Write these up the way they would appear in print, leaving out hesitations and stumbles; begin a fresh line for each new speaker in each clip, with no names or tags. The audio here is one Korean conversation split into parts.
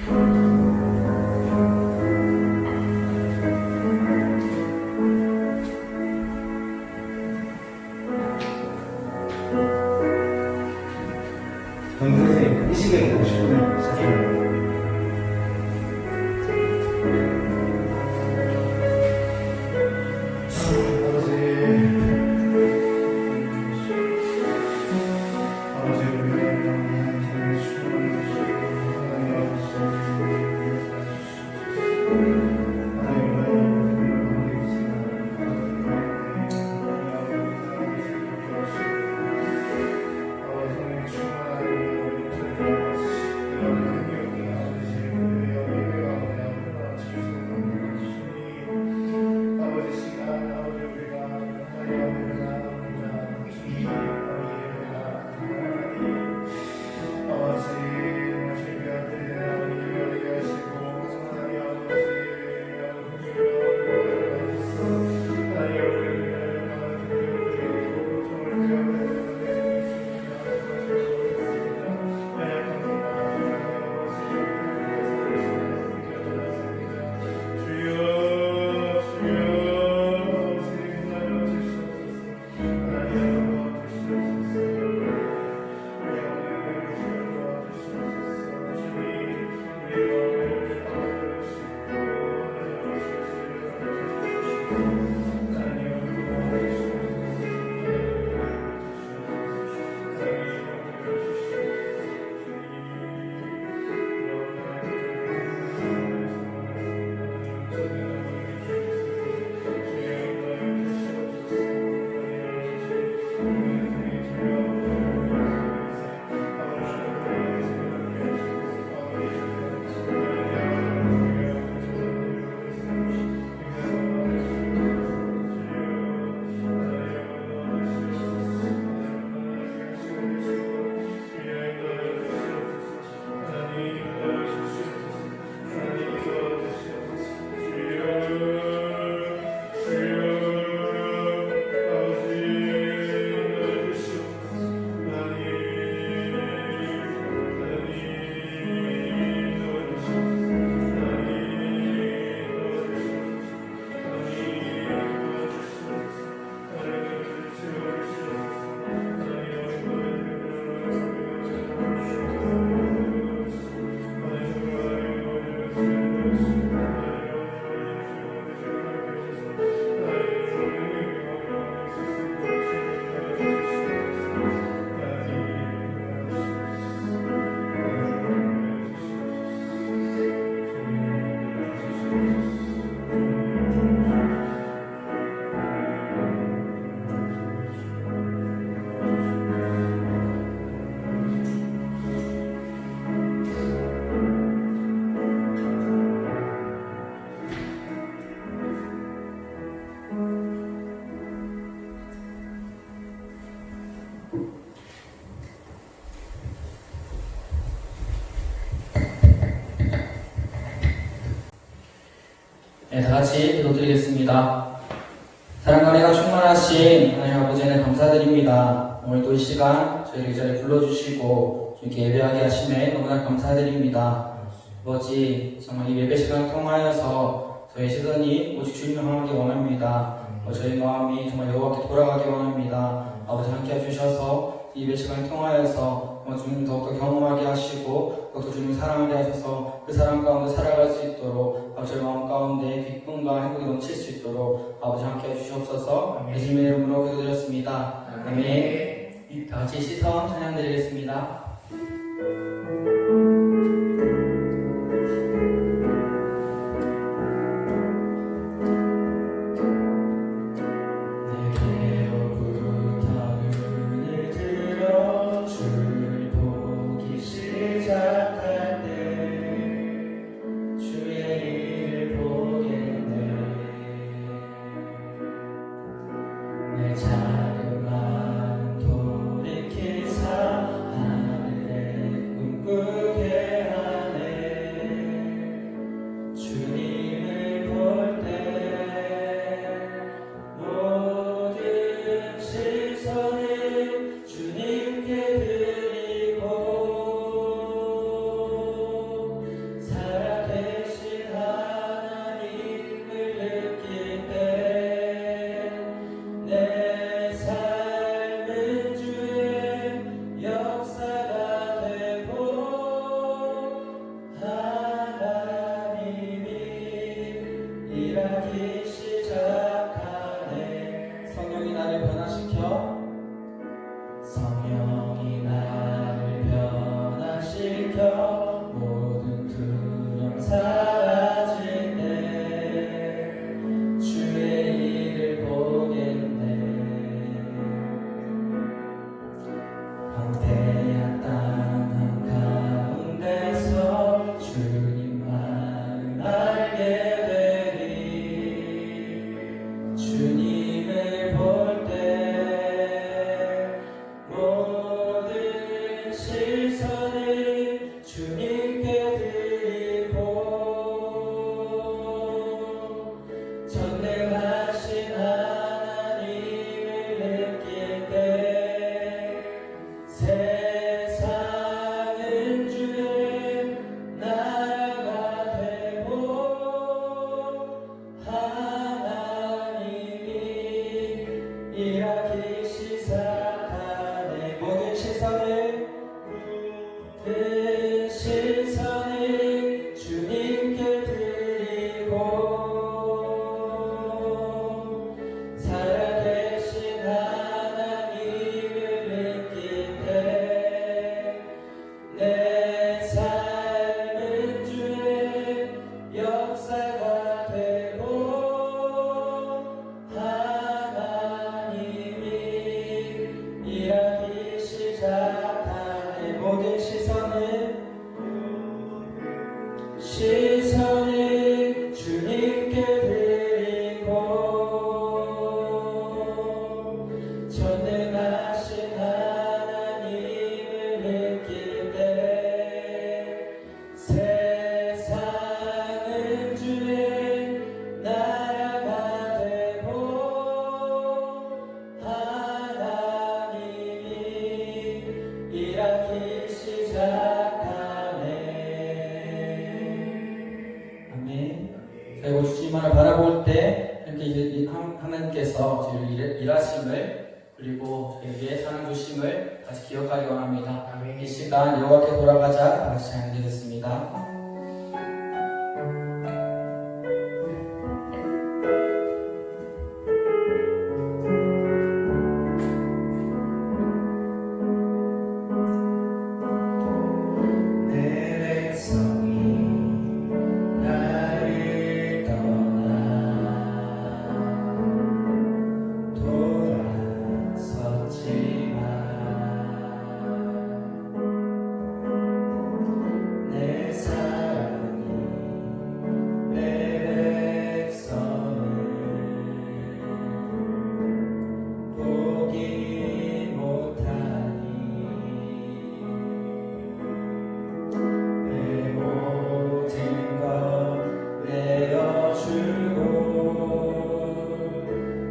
정선 선생님, 이 시간에 보고 싶으면 사실
네, 다 같이 기도드리겠습니다. 사랑과 은혜가 충만하신 하나님 아버지에 감사드립니다. 오늘도 이 시간 저희를 이 자리에 불러주시고 이렇게 예배하게 하심에 너무나 감사드립니다. 아버지, 정말 이 예배 시간을 통하여서 저희 시선이 오직 주님을 향하기 원합니다. 저희 마음이 정말 여호와께 돌아가기 원합니다. 아버지 함께 해주셔서 이 예배 시간을 통하여서 주님 더욱더 경험하게 하시고 더욱더 주님 사랑하게 하셔서 그 사랑 가운데 살아갈 수 있도록 저희 마음 가운데 기쁨과 행복이 넘칠 수 있도록 아버지 함께 해주시옵소서. 예수님의 이름으로 기도드렸습니다. 아멘. 다 같이 시선 찬양드리겠습니다.
자그만 돌이킬 사람
모든 두려움 사라질 때 주의 일을 보겠네. 황폐한 땅 한가운데서 주님 마음 알게 되리. 주님을 볼 때 모든 시선을 주님께 드리고 전능하신 하나님을 느낄 때 세상은 주의 나라가 되고 하나님이 일하기 시작하네. 모든 시선을 주님께 드리고 살아계신 하나님을 느낄 때 내 삶은 주의 역사가 되고 하나님이 일하기 시작하네. 모든 시선을 주님께 드리고 전능하신 하나님을 느낄 때 세상은 주의 나라가 되고 하나님이 일하기 시작하네. 아멘. 그리고 주님만을 바라볼 때 이렇게 이제 하나님께서 저희를 일하심을 그리고 저희에게 사랑 주심을 다시 기억하기 원합니다.
아멘.
이 시간 여호와께 돌아가자 다시 찬양드리겠습니다.
내 백성이 나를 떠나 돌아섰지만 내 사랑이 내 백성을 보기 못하니 내 모든 것 내어주고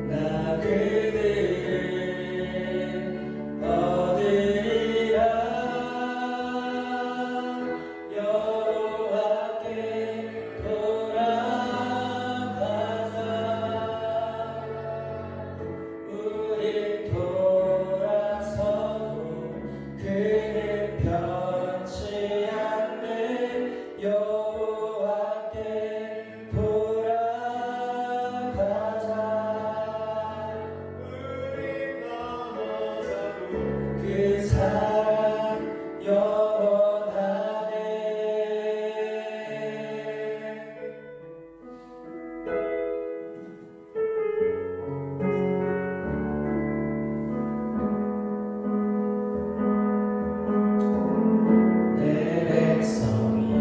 나 그들을 얻으리라. 여호와께 돌아가자. 우리 돌아서도 그는 편치 않네. 여호와께 돌아가자. 우리 넘어져도 그 사랑 영원하네. 내 백성이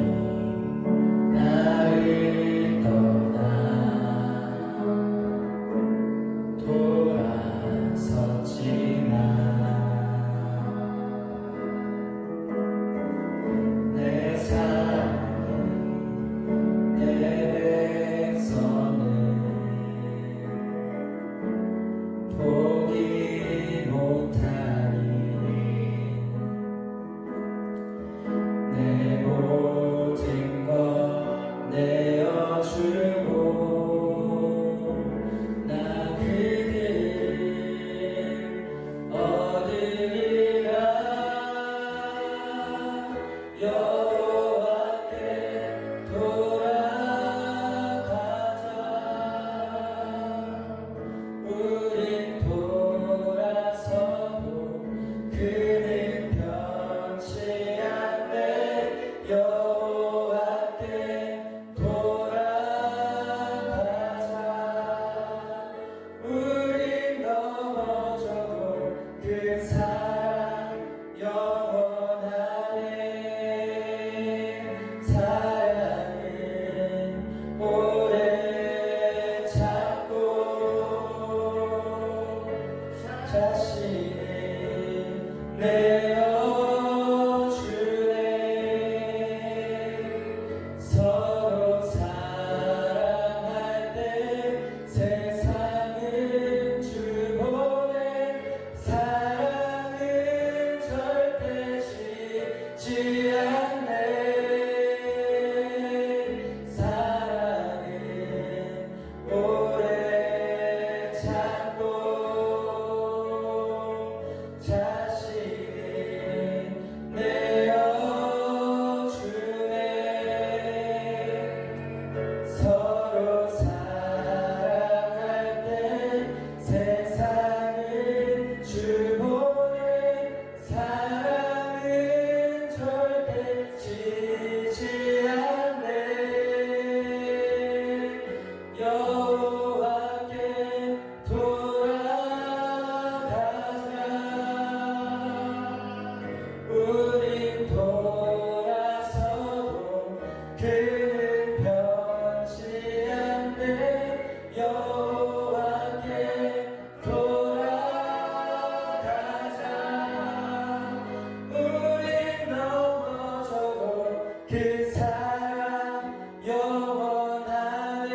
그 사랑 영원하네.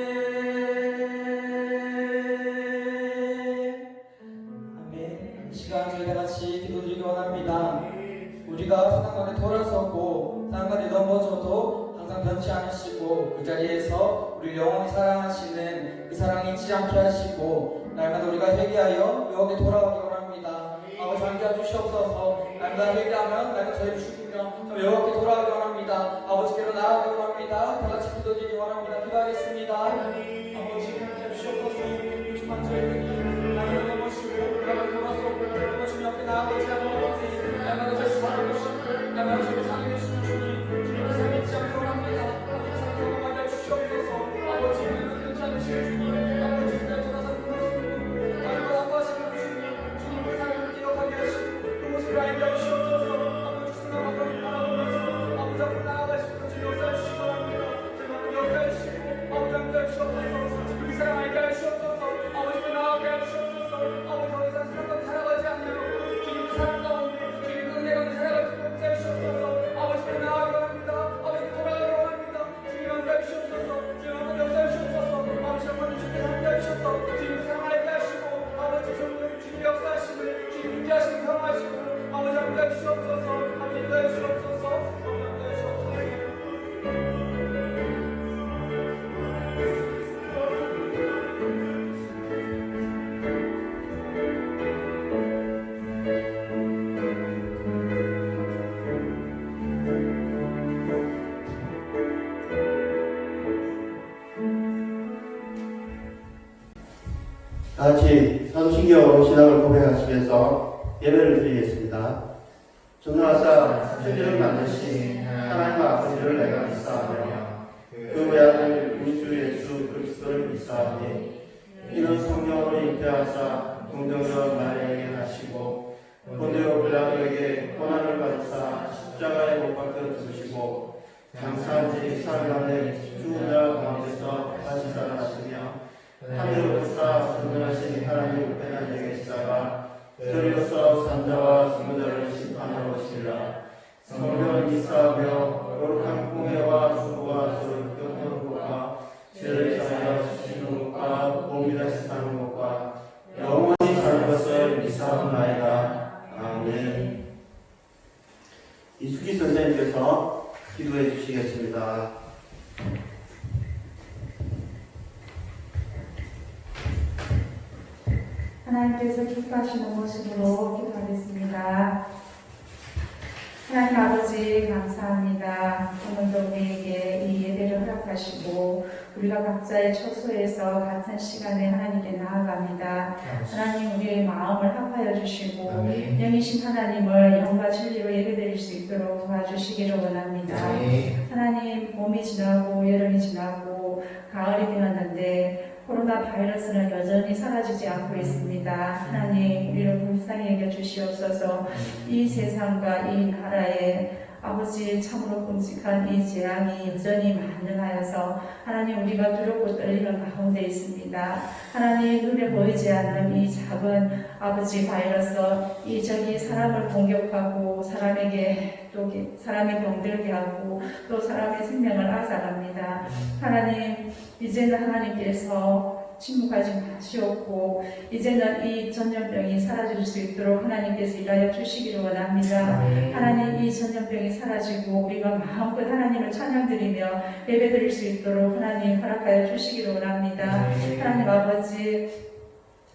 아멘. 이 시간 저희 다 같이 기도드리기 원합니다. 우리가 세상 가운데 돌아섰고 세상 가운데 넘어져도 항상 변치 않으시고 그 자리에서 우리 영원히 사랑하시는 그 사랑이 잊지 않게 하시고 날마다 우리가 회개하여 여호와께 돌아오기 원합니다. 아버지 함께해 주시옵소서. 날마다 회개하면 날마다 저희를 죽이며 여호와께 돌아오기 원합니다. 아버지께로 나아가기 원합니다. 다같이 기도드리기 원합니다. 기도하겠습니다. 아버지 함께해 주시옵소서. 요즘만 저희들이 나를 넘어지고 나를 돌아서고 주님 앞에 나아가지 않는 날마다 저희 사랑하시고 날마다 저희 사랑해주시는 주님 사랑해주지 않고 합니다. 경험하게 해주시옵소서. 아버지 괜찮으신 주님 아버지 날 돌아서 부르시는 나를 아파하시는 주님 그 사랑을 기억하게 하시고 그곳을 알게 하시옵소서. 아버지 주님 앞으로 바라보면서 아버지 앞으로 나아갈 수 있는 주님 역사해 주시기 바랍니다. 주님 역사해 주시고 아버지 함께 하시옵소서. 그 사랑 알게 하시옵소서. 아버지께 나아가게 하시옵소서. 아버지 더 이상 세상과 살아가지 않도록 주님 그 사랑 가운데 주님 그 은혜 가운데 살아갈 수 있도록 하시옵소서. 아버지께 나아가기 원합니다. 아버지께 돌아가기 원합니다. 주님 함께 하시옵소서. 주님 함께 역사해 주옵소서. 아버지 한번 주님께 함께 하시옵소서. 주님 그 사랑 알게 하시고 아버지 주님 역사하시고 주님 인지하시고 경험하시고 아버지 함께 하시옵소서. 아버지 인도해 주옵소서. 아버지 함께 하시옵소서.
같이 삼신경 신앙을 고백하시면서 예배를 드리겠습니다. 전능하사 천지를 만드신 하나님 아버지를 내가 믿사하며 그 외아들 우리 주 예수 그리스도를 믿사하니 이는 성령으로 잉태하사 동정녀 마리아에게 하시고 본디오 빌라도에게 고난을 받으사 십자가에 못 박혀 죽으시고 장사한 지 사흘 만에 죽은 자 가운데서 다시 살아나시며 하늘로서 전능하신 하나님 우편에 앉아 계시다가 저리로서 산자와 죽은 자를 심판하러 오시리라. 성령을 믿사하며 거룩한 공회와 수고와 서로 교통하는 것과 죄를 사하여 주시는 것과 몸이 다시 사는 것과 영원히 사는 것을 믿사옵나이다. 아멘. 이수기 선생님께서 기도해 주시겠습니다.
하나님께서 기뻐하시는 모습으로 기도하겠습니다. 하나님 아버지 감사합니다. 오늘도 우리에게 이 예배를 허락하시고 우리가 각자의 처소에서 같은 시간에 하나님께 나아갑니다. 하나님 우리의 마음을 합하여 주시고 영이신 하나님을 영과 진리로 예배드릴 수 있도록 도와주시기를 원합니다. 하나님 봄이 지나고 여름이 지나고 가을이 되었는데 코로나 바이러스는 여전히 사라지지 않고 있습니다. 하나님 우리를 불쌍히 여겨 주시옵소서. 이 세상과 이 나라에 아버지 참으로 끔찍한 이 재앙이 여전히 만연하여서 하나님 우리가 두렵고 떨리는 가운데 있습니다. 하나님 눈에 보이지 않는 이 작은 아버지 바이러스 이 적이 사람을 공격하고 사람에게 또 사람이 병들게 하고 또 사람의 생명을 앗아갑니다. 하나님 이제는 하나님께서 침묵하지 마시옵고 이제는 이 전염병이 사라질 수 있도록 하나님께서 일하여 주시기를 원합니다. 하나님 이 전염병이 사라지고 우리가 마음껏 하나님을 찬양드리며 예배드릴 수 있도록 하나님 허락하여 주시기를 원합니다. 하나님 아버지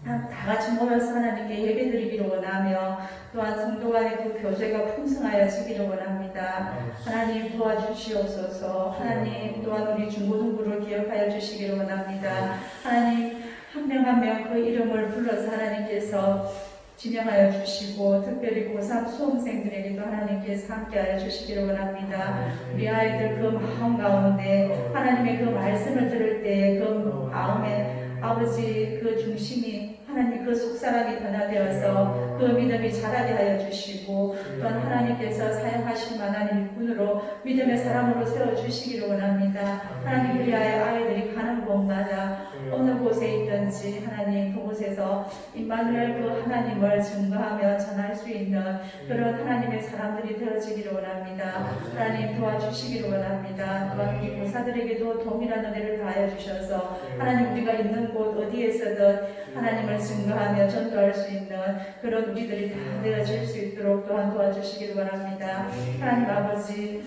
다 같이 모여서 하나님께 예배드리기를 원하며 또한 성도 간의 그 교제가 풍성하여지기를 원합니다. 하나님 도와주시옵소서. 하나님 또한 우리 중고등부를 기억하여 주시기를 원합니다. 하나님 한 명 한 명 그 이름을 불러서 하나님께서 지명하여 주시고 특별히 고3 수험생들에게도 하나님께서 함께하여 주시기를 원합니다. 우리 아이들 그 마음 가운데 하나님의 그 말씀을 들을 때 그 마음에 아버지 그 중심이 하나님 그 속사람이 변화되어서 그 믿음이 자라게 하여 주시고 또한 하나님께서 사용하실 만한 일꾼으로 믿음의 사람으로 세워주시기를 원합니다. 하나님 우리 아이들이 가는 곳마다 어느 곳에 있든지 하나님 그곳에서 임마누엘 그 하나님을 증거하며 전할 수 있는 그런 하나님의 사람들이 되어지기를 원합니다. 하나님 도와주시기를 원합니다. 또한 우리 교사들에게도 동일한 은혜를 다하여 주셔서 하나님 우리가 있는 곳 어디에서든 하나님을 증거하며 전도할 수 있는 그런 우리들이 다 되어질 수 있도록 또한 도와주시기를 원합니다. 하나님 아버지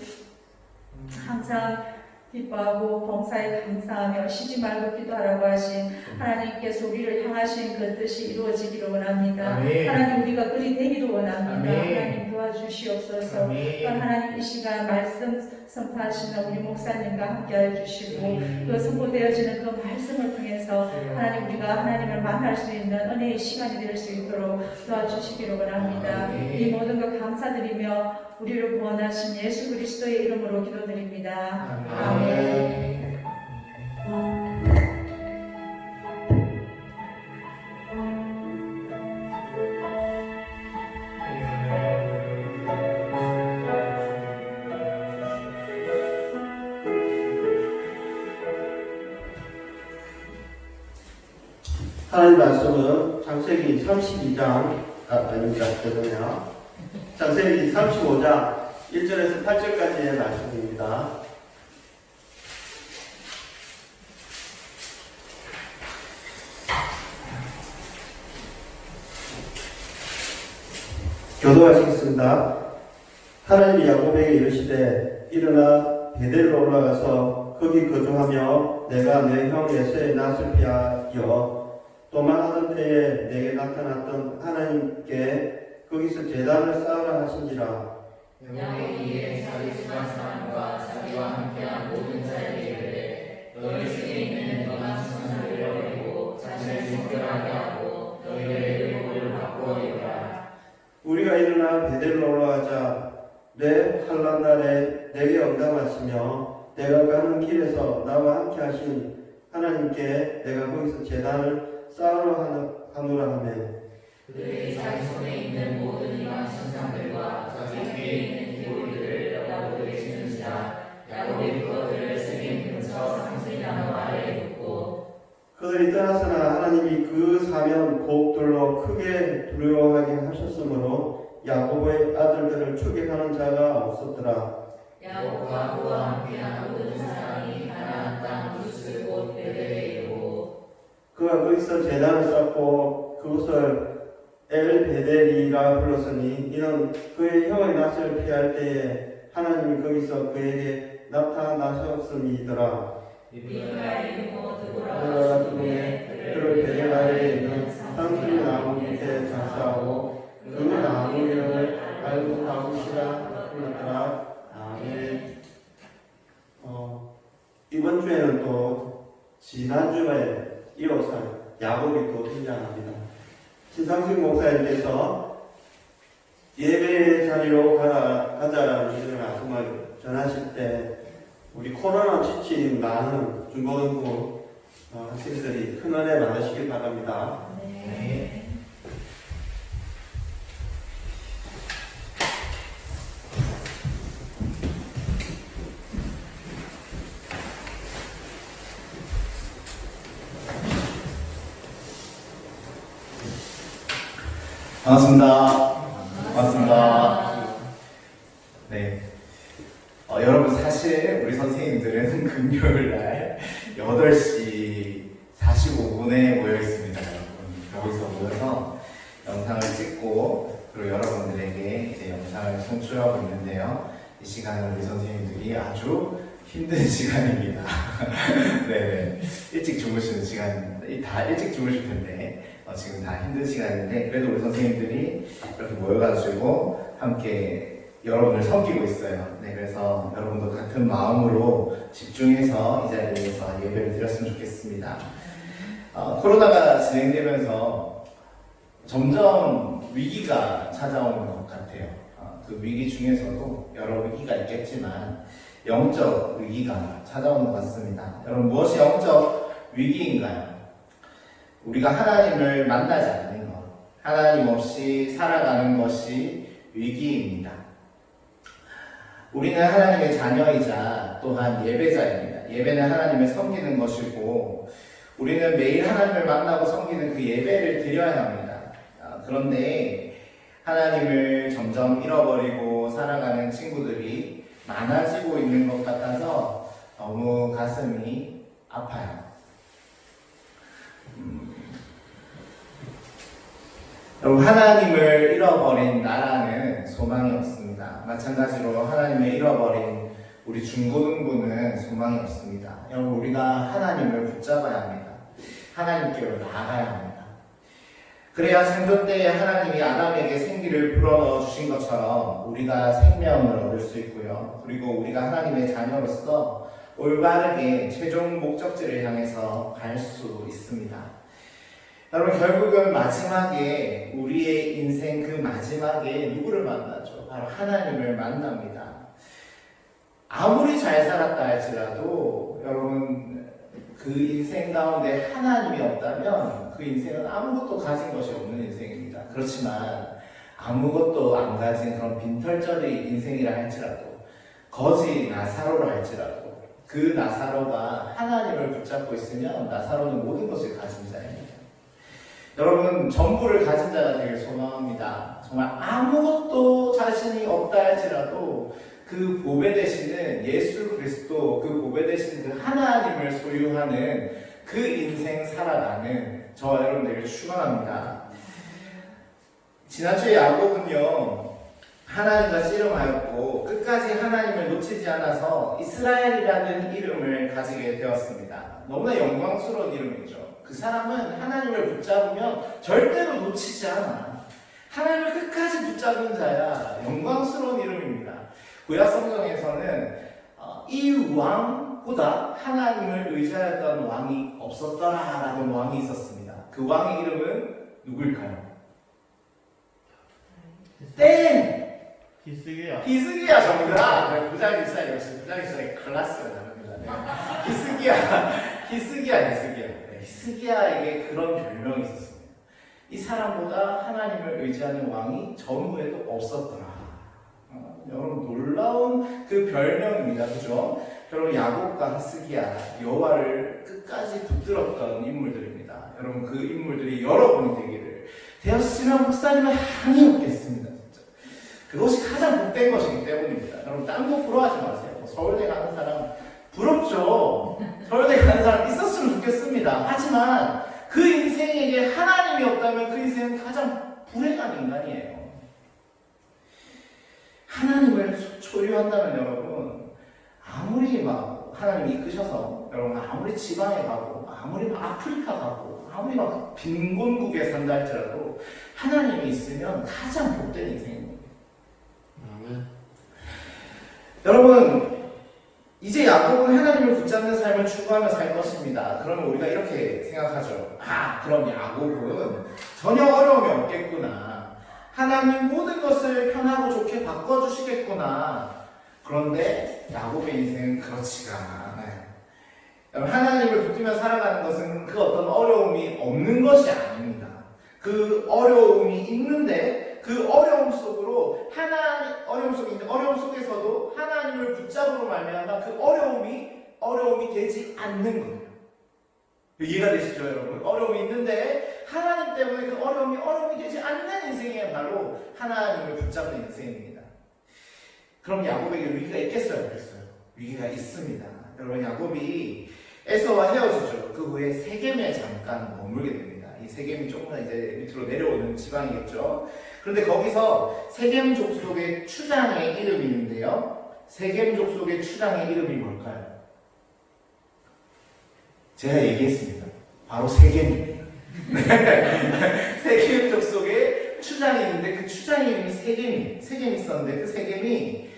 항상 기뻐하고 봉사에 감사하며 쉬지 말고 기도하라고 하신 하나님께서 우리를 향하신 그 뜻이 이루어지기를 원합니다.
아멘.
하나님 우리가 그리 되기도 원합니다.
아멘.
하나님 도와주시옵소서.
아멘.
또한 하나님 이 시간 말씀 선포하시는 우리 목사님과 함께하여 주시고 그 선포되어지는 그 말씀을 통해서 하나님 우리가 하나님을 만날 수 있는 은혜의 시간이 될 수 있도록 도와주시기를 원합니다.
아멘.
이 모든 것 감사드리며 우리를 구원하신 예수 그리스도의 이름으로 기도드립니다. 아멘.
하나님 말씀은 창세기 32장, 아닙니다. 죄송해요. 창세기 35장 1절에서 8절까지의 말씀입니다. 교도하시겠습니다. 하나님이 야곱에게 이르시되 일어나 베델로 올라가서 거기 거주하며 내가 내 형 에서의 낯을 피하여 도망하던 때에 내게 나타났던 하나님께 거기서 제단을 쌓으라 하신지라.
야곱이 자기 집안 사람과 자기와 함께한 모든 자에게 이르되 너희 중에 있는 너나 천사를 버리고 자신을 정결하게 하고 너희의 율법을 바꾸어이라.
우리가 일어나 베델로 올라가자 내 환난 날에 내게 응답하시며 내가 가는 길에서 나와 함께 하신 하나님께 내가 거기서 제단을 쌓으러 하노라 하며
그들이 자기 손에 있는 모든 이방 신상들과 자기 뒤에 있는 기고리들을 야곱에게 주는지라. 야곱이 그것들을 세겜 근처 상수리 나무 아래에 묻고
그들이 떠나서나 하나님이 그 사면 곡들로 크게 두려워하게 하셨으므로 야곱의 아들들을 추격하는 자가 없었더라.
야곱과 그와 함께한 모든 사람이 가나안 땅 루스 곧 베델에 이르고
그가 거기서 제단을 쌓고 그곳을 엘베델이라 불렀으니 이는 그의 형의 낯을 피할 때에 하나님이 거기서 그에게 나타나셨음이더라.
이브가 이르고
그가
드보라가
죽음에
죽음에
그를 베델 아래에 있는 상수리 나무 밑에 장사하고 그 나무 이름을 알고하고시라 불렀더라. 아멘. 이번 주에는 또 지난주에 이어서 야곱이 또 등장합니다. 신상식 목사님께서 예배 자리로 가자라는 이런 말씀을 전하실 때 우리 코로나 지친 많은 중고등부 학생들이 큰 은혜 받으시길 바랍니다.
네. 반갑습니다. 반갑습니다. 네. 여러분, 사실 우리 선생님들은 금요일 날 8시 45분에 모여 있습니다. 여러분. 여기서 모여서 영상을 찍고, 그리고 여러분들에게 이제 영상을 송출하고 있는데요. 이 시간은 우리 선생님들이 아주 힘든 시간입니다. 네. 일찍 주무시는 시간입니다. 다 일찍 주무실 텐데. 지금 다 힘든 시간인데 그래도 우리 선생님들이 이렇게 모여가지고 함께 여러분을 섬기고 있어요. 네, 그래서 여러분도 같은 마음으로 집중해서 이 자리에서 예배를 드렸으면 좋겠습니다. 코로나가 진행되면서 점점 위기가 찾아오는 것 같아요. 그 위기 중에서도 여러 위기가 있겠지만 영적 위기가 찾아오는 것 같습니다. 여러분, 무엇이 영적 위기인가요? 우리가 하나님을 만나지 않는 것, 하나님 없이 살아가는 것이 위기입니다. 우리는 하나님의 자녀이자 또한 예배자입니다. 예배는 하나님을 섬기는 것이고 우리는 매일 하나님을 만나고 섬기는 그 예배를 드려야 합니다. 그런데 하나님을 점점 잃어버리고 살아가는 친구들이 많아지고 있는 것 같아서 너무 가슴이 아파요. 여러분, 하나님을 잃어버린 나라는 소망이 없습니다. 마찬가지로 하나님을 잃어버린 우리 중고등부는 소망이 없습니다. 여러분, 우리가 하나님을 붙잡아야 합니다. 하나님께로 나아가야 합니다. 그래야 창조 때에 하나님이 아담에게 생기를 불어넣어 주신 것처럼 우리가 생명을 얻을 수 있고요. 그리고 우리가 하나님의 자녀로서 올바르게 최종 목적지를 향해서 갈 수 있습니다. 여러분, 결국은 마지막에 우리의 인생 그 마지막에 누구를 만나죠? 바로 하나님을 만납니다. 아무리 잘 살았다 할지라도 여러분, 그 인생 가운데 하나님이 없다면 그 인생은 아무것도 가진 것이 없는 인생입니다. 그렇지만 아무것도 안 가진 그런 빈털터리 인생이라 할지라도, 거지 나사로라 할지라도, 그 나사로가 하나님을 붙잡고 있으면 나사로는 모든 것을 가진 자입니다. 여러분, 전부를 가진 자가 되길 소망합니다. 정말 아무것도 자신이 없다 할지라도 그 보배 되시는 예수 그리스도, 그 보배 되시는 그 하나님을 소유하는 그 인생 살아가는 저와 여러분들에게 축원합니다. 지난주에 야곱은요, 하나님과 씨름하였고 끝까지 하나님을 놓치지 않아서 이스라엘이라는 이름을 가지게 되었습니다. 너무나 영광스러운 이름이죠. 그 사람은 하나님을 붙잡으면 절대로 놓치지 않아. 하나님을 끝까지 붙잡은 자야. 영광스러운 이름입니다. 구약 성경에서는 이 왕보다 하나님을 의지하였던 왕이 없었더라라는 왕이 있었습니다. 그 왕의 이름은 누구일까요? 땡! 히스기야 정답. 부자기사 역시 부자기사의 클래스가 다릅니다. 히스기야에게 그런 별명이 있었습니다. 이 사람보다 하나님을 의지하는 왕이 전후에도 없었더라. 여러분, 놀라운 그 별명입니다. 그죠? 여러분, 야곱과 히스기야, 여호와를 끝까지 붙들었던 인물들입니다. 여러분, 그 인물들이 여러분이 되기를 되었으면 목사님은 한이 없겠습니다. 진짜. 그것이 가장 복된 것이기 때문입니다. 여러분, 딴 거 부러워하지 마세요. 서울대 가는 사람 부럽죠? 서울대 가는 사람 있었으면 좋겠습니다. 하지만 그 인생에게 하나님이 없다면 그 인생은 가장 불행한 인간이에요. 하나님을 소유한다면 여러분, 아무리 막 하나님이 이끄셔서 여러분 아무리 지방에 가고 아무리 막 아프리카 가고 아무리 막 빈곤국에 산다 할지라도 하나님이 있으면 가장 복된 인생입니다. 여러분, 이제 야곱은 하나님을 붙잡는 삶을 추구하며 살 것입니다. 그러면 우리가 이렇게 생각하죠. 그럼 야곱은 전혀 어려움이 없겠구나. 하나님 모든 것을 편하고 좋게 바꿔주시겠구나. 그런데 야곱의 인생은 그렇지가 않아요. 하나님을 붙들며 살아가는 것은 그 어떤 어려움이 없는 것이 아닙니다. 그 어려움이 있는데 그 어려움 속으로 어려움 속에서도 하나님을 붙잡으로 말미암아 그 어려움이 되지 않는 거예요. 이해가 되시죠, 여러분? 어려움이 있는데 하나님 때문에 그 어려움이 되지 않는 인생이 바로 하나님을 붙잡는 인생입니다. 그럼 야곱에게 위기가 있겠어요, 없겠어요? 위기가 있습니다. 여러분, 야곱이 에서와 헤어지죠. 그 후에 세겜에 잠깐 머물게 됩니다. 이 세겜이 조금만 이제 밑으로 내려오는 지방이겠죠. 그런데 거기서 세겜 족속의 추장의 이름이 있는데요. 세겜 족속의 추장의 이름이 뭘까요? 제가 얘기했습니다. 바로 세겜입니다. 세겜 족속의 추장이 있는데 그 추장의 이름이 세겜이 있었는데 그 세겜이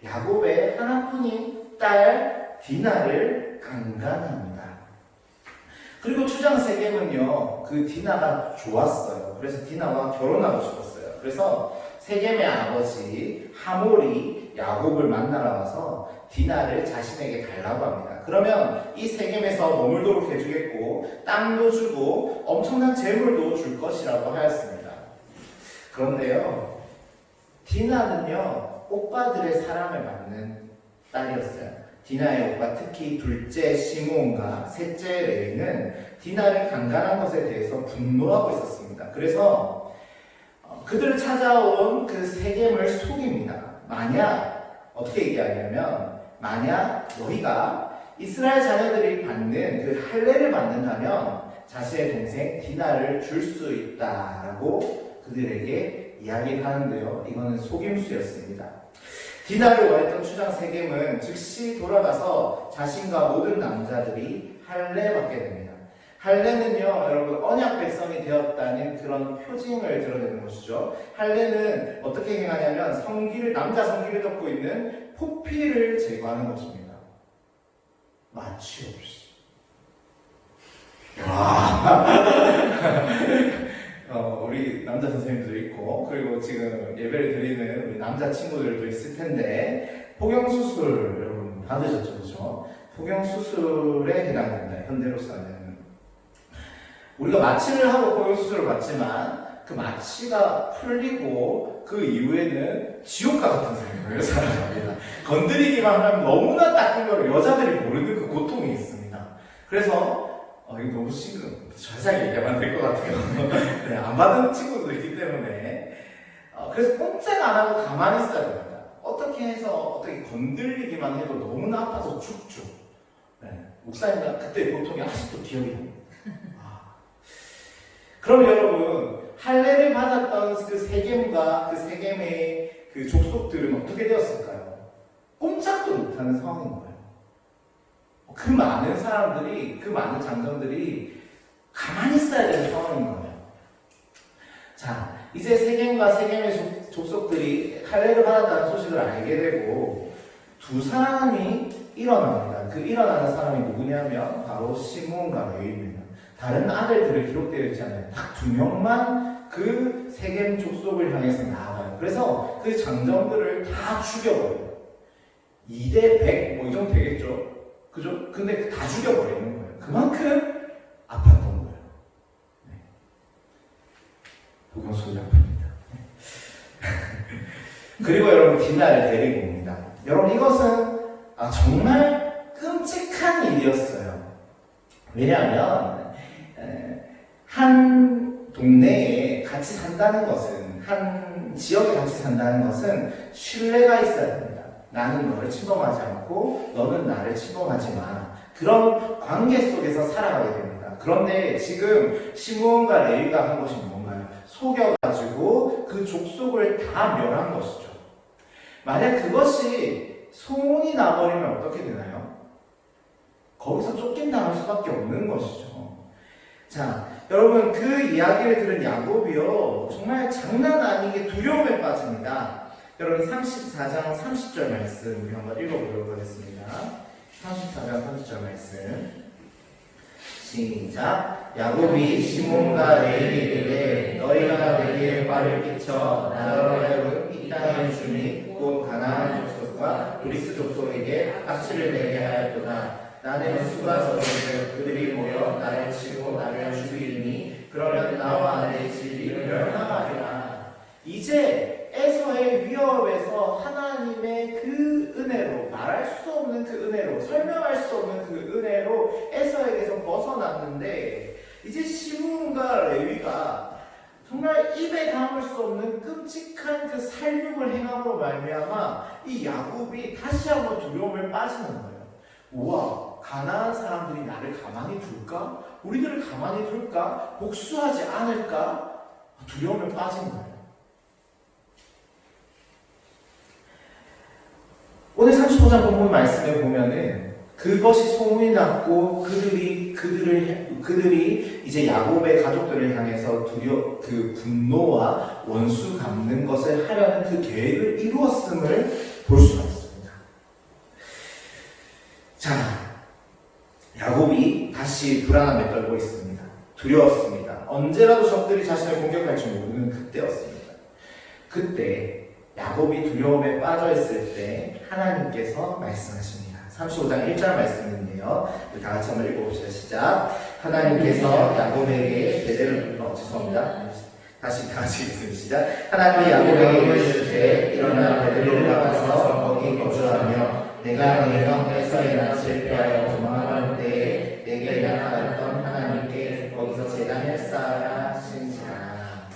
야곱의 하나뿐인 딸 디나를 강간합니다. 그리고 추장 세겜은요, 그 디나가 좋았어요. 그래서 디나와 결혼하고 싶었어요. 그래서 세겜의 아버지 하몰이 야곱을 만나러 와서 디나를 자신에게 달라고 합니다. 그러면 이 세겜에서 머물도록 해주겠고 땅도 주고 엄청난 재물도 줄 것이라고 하였습니다. 그런데요, 디나는요 오빠들의 사랑을 받는 딸이었어요. 디나의 오빠, 특히 둘째 시므온과 셋째 레위는 디나를 강간한 것에 대해서 분노하고 있었습니다. 그래서 그들을 찾아온 그 세겜을 속입니다. 만약 어떻게 얘기하냐면 만약 너희가 이스라엘 자녀들이 받는 그 할례를 받는다면 자신의 동생 디나를 줄 수 있다라고 그들에게 이야기를 하는데요. 이거는 속임수였습니다. 디나를 원했던 추장 세겜은 즉시 돌아가서 자신과 모든 남자들이 할례 받게 됩니다. 할례는요, 여러분, 언약 백성이 되었다는 그런 표징을 드러내는 것이죠. 할례는 어떻게 행하냐면 남자 성기를 덮고 있는 포피를 제거하는 것입니다. 마취 없이. 우리 남자 선생님도 있고, 그리고 지금 예배를 드리는 우리 남자 친구들도 있을 텐데, 포경수술 여러분 받으셨죠, 그죠? 포경수술에 해당됩니다, 현대로서는. 우리가 마취를 하고 포경수술을 받지만, 그 마취가 풀리고, 그 이후에는 지옥과 같은 생각을 살아갑니다. 건드리기만 하면 너무나 따끔 거로 여자들이 모르는 그 고통이 있습니다. 그래서, 이거 너무 자세하게 얘기하면 안 될 것 같아요. 네, 안 받은 친구도 있기 때문에. 그래서 꼼짝 안 하고 가만히 있어야 됩니다. 어떻게 해서, 어떻게 건들리기만 해도 너무나 아파서 죽죠. 네, 목사님과 그때 고통이 아직도 기억이 납니다. 그럼 여러분, 할례를 받았던 그 세겜과 그 세겜의 그 족속들은 어떻게 되었을까요? 꼼짝도 못하는 상황인 거예요. 그 많은 사람들이, 그 많은 장정들이 가만히 있어야 되는 상황인 거예요. 자, 이제 세겜과 세겜의 족속들이 할례를 받았다는 소식을 알게 되고 두 사람이 일어납니다. 그 일어나는 사람이 누구냐면 바로 시므온과 레위입니다. 다른 아들들은 기록되어 있지 않아요. 딱 2명만 그 세겜 족속을 향해서 나아가요. 그래서 그 장정들을 다 죽여버려요. 2대 100, 뭐 이 정도 되겠죠? 그죠? 근데 다 죽여버리는 거예요. 그만큼 아팠던 거예요. 네. 보경소리 아픕니다. 그리고 여러분, 디나를 데리고 옵니다. 여러분, 이것은 정말 끔찍한 일이었어요. 왜냐하면 한 동네에 같이 산다는 것은, 한 지역에 같이 산다는 것은 신뢰가 있어야 됩니다. 나는 너를 침범하지 않고 너는 나를 침범하지 마. 그런 관계 속에서 살아가게 됩니다. 그런데 지금 시므온과 레위가 한 것이 뭔가요? 속여가지고 그 족속을 다 멸한 것이죠. 만약 그것이 소문이 나버리면 어떻게 되나요? 거기서 쫓겨나갈 수밖에 없는 것이죠. 자, 여러분, 그 이야기를 들은 야곱이요, 정말 장난 아니게 두려움에 빠집니다. 여러분, 34장 30절 말씀 우리 한번 읽어보도록 하겠습니다. 34장 30절 말씀 시작. 야곱이 시몬과 레위에게 너희가 내게 발을 끼쳐 나로 하여금 이 땅의 주민 곧 가나안 족속과 그리스 족속에게 악취를 내게 하였도다. 나는 수가 적어서 그들이 모여 나를 치고 나를 죽이리니 그러면 나와 내 집이 멸망하리라. 이제 에서의 위협에서 하나님의 그 은혜로, 말할 수 없는 그 은혜로, 설명할 수 없는 그 은혜로 에서에게서 벗어났는데, 이제 시므온과 레위가 정말 입에 담을 수 없는 끔찍한 그 살육을 행함으로 말미암아 이 야곱이 다시 한번 두려움에 빠지는 거예요. 우와, 가나안 사람들이 나를 가만히 둘까? 우리들을 가만히 둘까? 복수하지 않을까? 두려움에 빠진 거예요. 오늘 35장 본문 말씀에 보면은 그것이 소문이 났고 그들이 이제 야곱의 가족들을 향해서 그 분노와 원수 갚는 것을 하려는 그 계획을 이루었음을 볼 수가 있습니다. 자, 야곱이 다시 불안함에 떨고 있습니다. 두려웠습니다. 언제라도 적들이 자신을 공격할 줄 모르는 그때였습니다. 그때 야곱이 두려움에 빠져있을 때 하나님께서 말씀하십니다. 35장 1절 말씀인데요. 우리 다 같이 한번 읽어봅시다. 시작. 하나님께서 야곱에게 죄송합니다. 다시 읽겠습니다. 시작. 하나님이 야곱에게 이르시되 일어나 베들레헴에 가서 거기 거주하며 내가 내 형 에서의 낯을 피하여 도망할 때에 내게 나타났던 하나님께 거기서 제단을 쌓아라 하신지라.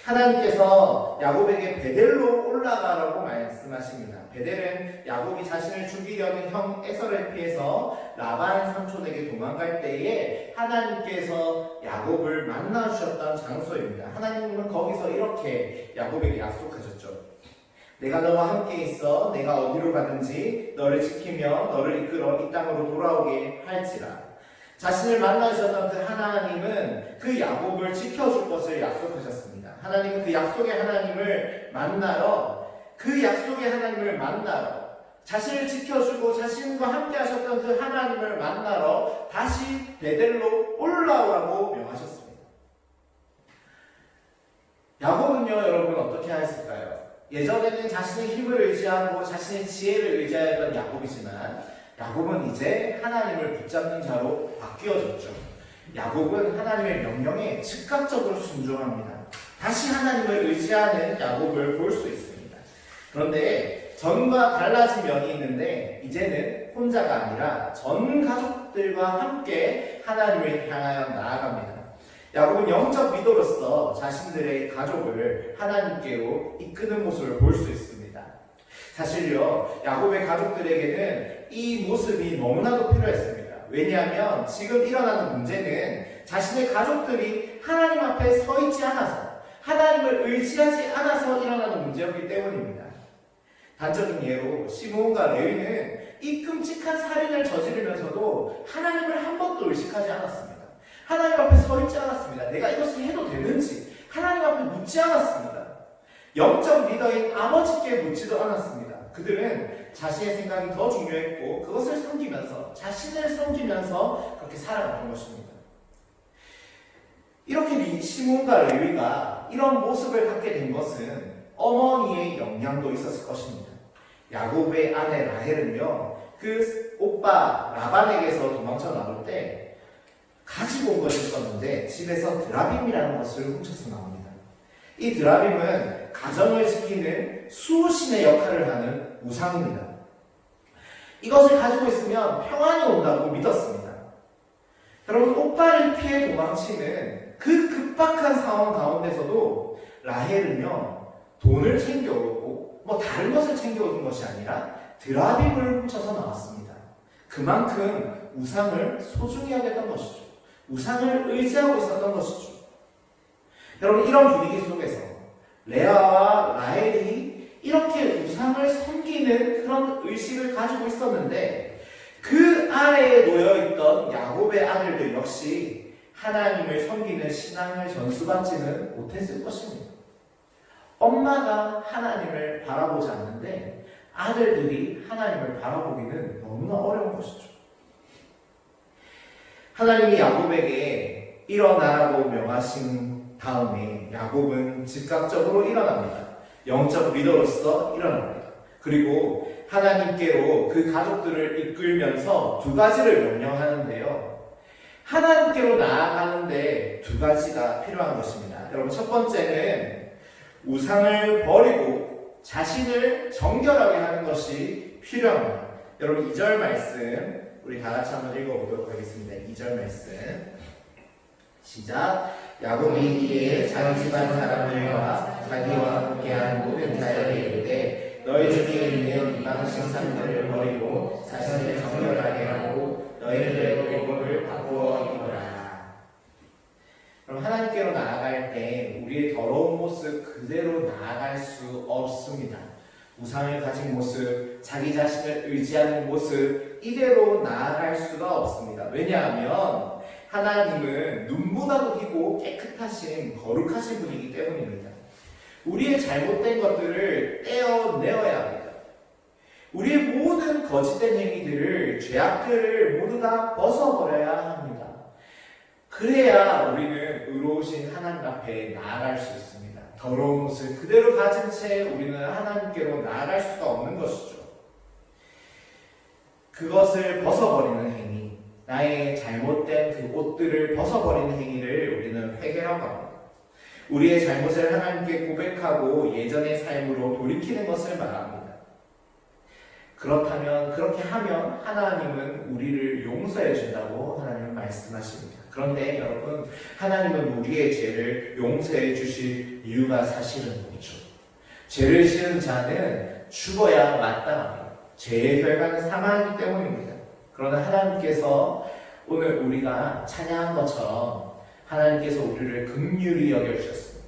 하나님께서 야곱에게 베델로 올라가라고 말씀하십니다. 베델은 야곱이 자신을 죽이려는 형 에서를 피해서 라반 삼촌에게 도망갈 때에 하나님께서 야곱을 만나주셨던 장소입니다. 하나님은 거기서 이렇게 야곱에게 약속하셨죠. 내가 너와 함께 있어 내가 어디로 가든지 너를 지키며 너를 이끌어 이 땅으로 돌아오게 할지라. 자신을 만나주셨던 그 하나님은 그 야곱을 지켜줄 것을 약속하셨습니다. 하나님은 그 약속의 하나님을 만나러 자신을 지켜주고 자신과 함께 하셨던 그 하나님을 만나러 다시 베델로 올라오라고 명하셨습니다. 야곱은요, 여러분 어떻게 하였을까요? 예전에는 자신의 힘을 의지하고 자신의 지혜를 의지하였던 야곱이지만 야곱은 이제 하나님을 붙잡는 자로 바뀌어졌죠. 야곱은 하나님의 명령에 즉각적으로 순종합니다. 다시 하나님을 의지하는 야곱을 볼 수 있습니다. 그런데 전과 달라진 면이 있는데 이제는 혼자가 아니라 전 가족들과 함께 하나님을 향하여 나아갑니다. 야곱은 영적 리더로서 자신들의 가족을 하나님께로 이끄는 모습을 볼 수 있습니다. 사실요, 야곱의 가족들에게는 이 모습이 너무나도 필요했습니다. 왜냐하면 지금 일어나는 문제는 자신의 가족들이 하나님 앞에 서 있지 않아서, 하나님을 의지하지 않아서 일어나는 문제였기 때문입니다. 단적인 예로 시므온과 레위는 이 끔찍한 살인을 저지르면서도 하나님을 한 번도 의식하지 않았습니다. 하나님 앞에 서 있지 않았습니다. 내가 이것을 해도 되는지 하나님 앞에 묻지 않았습니다. 영적 리더인 아버지께 묻지도 않았습니다. 그들은 자신의 생각이 더 중요했고 그것을 섬기면서 자신을 섬기면서 그렇게 살아갔던 것입니다. 이렇게 시므온과 레위가 이런 모습을 갖게 된 것은 어머니의 영향도 있었을 것입니다. 야곱의 아내 라헬은요, 그 오빠 라반에게서 도망쳐 나올 때 가지고 온 것이 있었는데 집에서 드라빔이라는 것을 훔쳐서 나옵니다. 이 드라빔은 가정을 지키는 수호신의 역할을 하는 우상입니다. 이것을 가지고 있으면 평안이 온다고 믿었습니다. 여러분, 오빠를 피해 도망치는 그 급박한 상황 가운데서도 라헬은요, 돈을 챙겨오고 다른 것을 챙겨오는 것이 아니라 드라빔을 훔쳐서 나왔습니다. 그만큼 우상을 소중히 하겠던 것이죠. 우상을 의지하고 있었던 것이죠. 여러분, 이런 분위기 속에서 레아와 라헬이 이렇게 우상을 섬기는 그런 의식을 가지고 있었는데 그 아래에 놓여있던 야곱의 아들들 역시 하나님을 섬기는 신앙을 전수받지는 못했을 것입니다. 엄마가 하나님을 바라보지 않는데 아들들이 하나님을 바라보기는 너무나 어려운 것이죠. 하나님이 야곱에게 일어나라고 명하신 다음에 야곱은 즉각적으로 일어납니다. 영적 리더로서 일어납니다. 그리고 하나님께로 그 가족들을 이끌면서 두 가지를 명령하는데요. 하나님께로 나아가는데 두 가지가 필요한 것입니다. 여러분, 첫 번째는 우상을 버리고 자신을 정결하게 하는 것이 필요합니다. 여러분, 2절 말씀 우리 다 같이 한번 읽어보도록 하겠습니다. 2절 말씀 시작. 야곱이 이에 자기 집안 사람들과 자기와 함께한 모든 자에게 이르되 너희 중에 있는 이방 신상들을 버리고 자신을 정결하게 하고 너희들의 율법을 바꾸어 입어라. 그럼 하나님께로 나아갈 때 우리의 더러운 모습 그대로 나아갈 수 없습니다. 우상을 가진 모습, 자기 자신을 의지하는 모습 이대로 나아갈 수가 없습니다. 왜냐하면 하나님은 눈보다도 희고 깨끗하신 거룩하신 분이기 때문입니다. 우리의 잘못된 것들을 떼어내어야 합니다. 우리의 모든 거짓된 행위들을, 죄악들을 모두 다 벗어버려야 합니다. 그래야 우리는 의로우신 하나님 앞에 나아갈 수 있습니다. 더러운 옷을 그대로 가진 채 우리는 하나님께로 나아갈 수가 없는 것이죠. 그것을 벗어버리는 행위, 나의 잘못된 그 옷들을 벗어버리는 행위를 우리는 회개라고 합니다. 우리의 잘못을 하나님께 고백하고 예전의 삶으로 돌이키는 것을 말합니다. 그렇다면 그렇게 하면 하나님은 우리를 용서해 준다고 하나님은 말씀하십니다. 그런데 여러분, 하나님은 우리의 죄를 용서해 주실 이유가 사실은 뭐죠? 죄를 지은 자는 죽어야 마땅합니다. 죄의 결과는 사망이기 때문입니다. 그러나 하나님께서 오늘 우리가 찬양한 것처럼 하나님께서 우리를 긍휼히 여겨주셨습니다.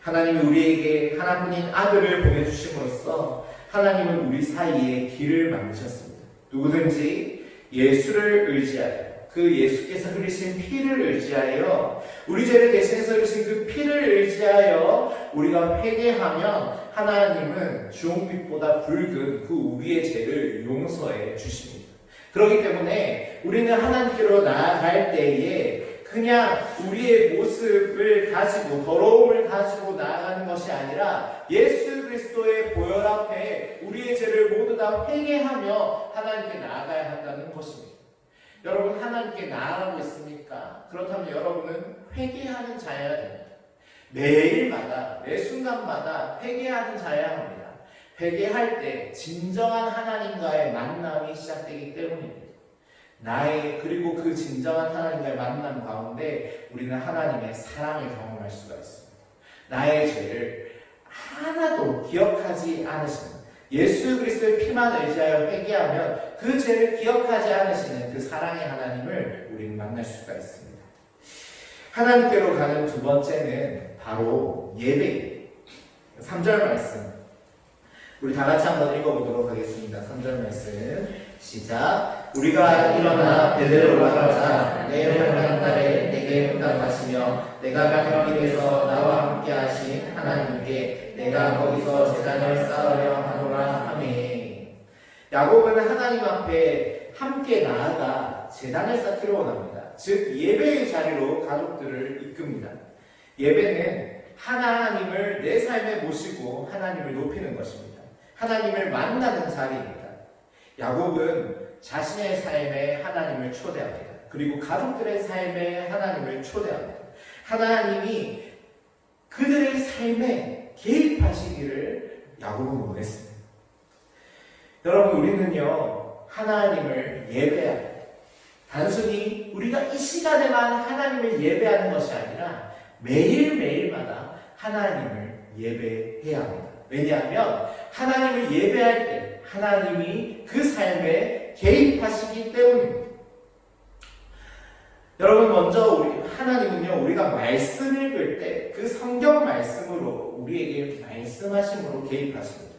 하나님이 우리에게 하나뿐인 아들을 보내주심으로써 하나님은 우리 사이에 길을 만드셨습니다. 누구든지 예수를 의지하여, 그 예수께서 흘리신 피를 의지하여, 우리 죄를 대신해서 흘리신 그 피를 의지하여 우리가 회개하면 하나님은 주홍빛보다 붉은 그 우리의 죄를 용서해 주십니다. 그렇기 때문에 우리는 하나님께로 나아갈 때에 그냥 우리의 모습을 가지고, 더러움을 가지고 나아가는 것이 아니라 예수 그리스도의 보혈 앞에 우리의 죄를 모두 다 회개하며 하나님께 나아가야 한다는 것입니다. 여러분, 하나님께 나아가고 있습니까? 그렇다면 여러분은 회개하는 자여야 됩니다. 매일마다, 매 순간마다 회개하는 자여야 합니다. 회개할 때 진정한 하나님과의 만남이 시작되기 때문입니다. 그리고 그 진정한 하나님과의 만남 가운데 우리는 하나님의 사랑을 경험할 수가 있습니다. 나의 죄를 하나도 기억하지 않으시는, 예수 그리스도의 피만 의지하여 회개하면 그 죄를 기억하지 않으시는 그 사랑의 하나님을 우리는 만날 수가 있습니다. 하나님께로 가는 두 번째는 바로 예배입니다. 3절 말씀 우리 다 같이 한번 읽어보도록 하겠습니다. 3절 말씀 시작. 우리가 일어나 베델로 올라가자. 내 환난 날에 내게 응답하시며 내가 가는 길에서 나와 함께 하신 하나님께 내가 거기서 제단을 쌓으려 하노라. 아멘. 야곱은 하나님 앞에 함께 나아가 제단을 쌓기로 원합니다. 즉 예배의 자리로 가족들을 이끕니다. 예배는 하나님을 내 삶에 모시고 하나님을 높이는 것입니다. 하나님을 만나는 자리입니다. 야곱은 자신의 삶에 하나님을 초대합니다. 그리고 가족들의 삶에 하나님을 초대합니다. 하나님이 그들의 삶에 개입하시기를 야곱은 원했습니다. 여러분, 우리는요 하나님을 예배합니다. 단순히 우리가 이 시간에만 하나님을 예배하는 것이 아니라 매일매일마다 하나님을 예배해야 합니다. 왜냐하면 하나님을 예배할 때 하나님이 그 삶에 개입하시기 때문입니다. 여러분, 먼저 하나님은요 우리가 말씀 읽을 때 그 성경 말씀으로 우리에게 말씀하심으로 개입하십니다.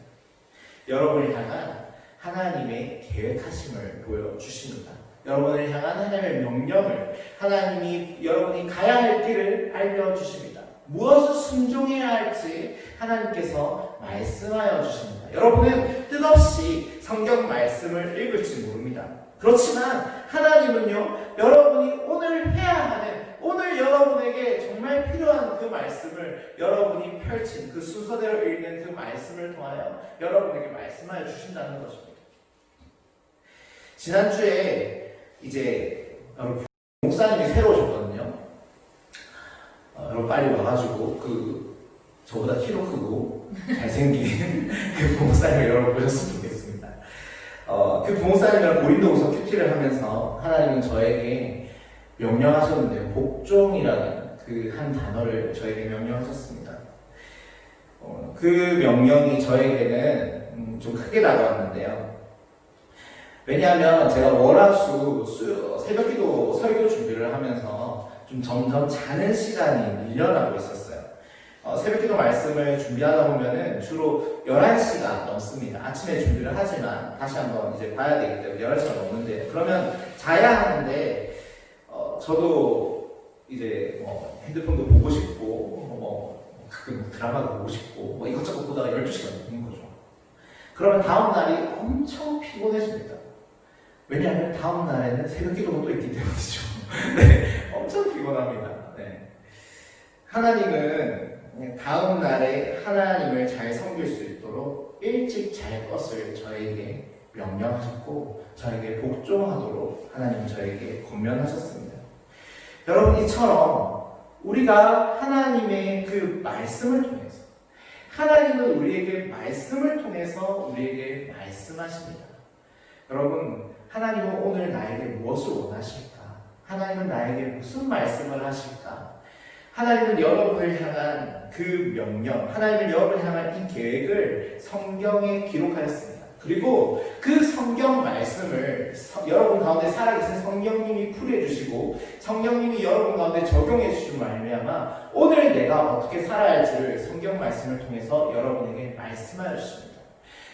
여러분을 향한 하나님의 계획하심을 보여주십니다. 여러분을 향한 하나님의 명령을, 하나님이 여러분이 가야 할 길을 알려주십니다. 무엇을 순종해야 할지 하나님께서 말씀하여 주십니다. 여러분은 뜻없이 성경 말씀을 읽을지 모릅니다. 그렇지만 하나님은요 여러분이 오늘 해야 하는, 오늘 여러분에게 정말 필요한 그 말씀을 여러분이 펼친 그 순서대로 읽는 그 말씀을 통하여 여러분에게 말씀하여 주신다는 것입니다. 지난주에 이제 목사님이 새로 오셨거든요. 여러분 빨리 와가지고 저보다 키도 크고 잘생긴 그 부목사님을 여러분 보셨으면 좋겠습니다. 그 부목사님이랑 고린도후서 큐티를 하면서 하나님은 저에게 명령하셨는데요. 복종이라는 그 한 단어를 저에게 명령하셨습니다. 그 명령이 저에게는 좀 크게 다가왔는데요. 왜냐하면 제가 월화수 새벽기도 설교 준비를 하면서 좀 점점 자는 시간이 밀려나고 있었어요. 새벽기도 말씀을 준비하다 보면은 주로 11시가 넘습니다. 아침에 준비를 하지만 다시 한번 이제 봐야 되기 때문에 11시가 넘는데, 그러면 자야 하는데 저도 이제 핸드폰도 보고 싶고 가끔 드라마도 보고 싶고 이것저것 보다가 12시가 넘는 거죠. 그러면 다음 날이 엄청 피곤해집니다. 왜냐하면 다음 날에는 새벽기도가 또 있기 때문이죠. 네, 엄청 피곤합니다. 네. 하나님은 다음 날에 하나님을 잘 섬길 수 있도록 일찍 잘 것을 저에게 명령하셨고 저에게 복종하도록 하나님은 저에게 권면하셨습니다. 여러분, 이처럼 우리가 하나님의 그 말씀을 통해서, 하나님은 우리에게 말씀을 통해서 우리에게 말씀하십니다. 여러분, 하나님은 오늘 나에게 무엇을 원하실까? 하나님은 나에게 무슨 말씀을 하실까? 하나님은 여러분을 향한 그 명령, 하나님은 여러분을 향한 이 계획을 성경에 기록하였습니다. 그리고 그 성경 말씀을 여러분 가운데 살아계신 성령님이 풀이해주시고 성령님이 여러분 가운데 적용해주신 말미암아 오늘 내가 어떻게 살아야 할지를 성경 말씀을 통해서 여러분에게 말씀하여 주십니다.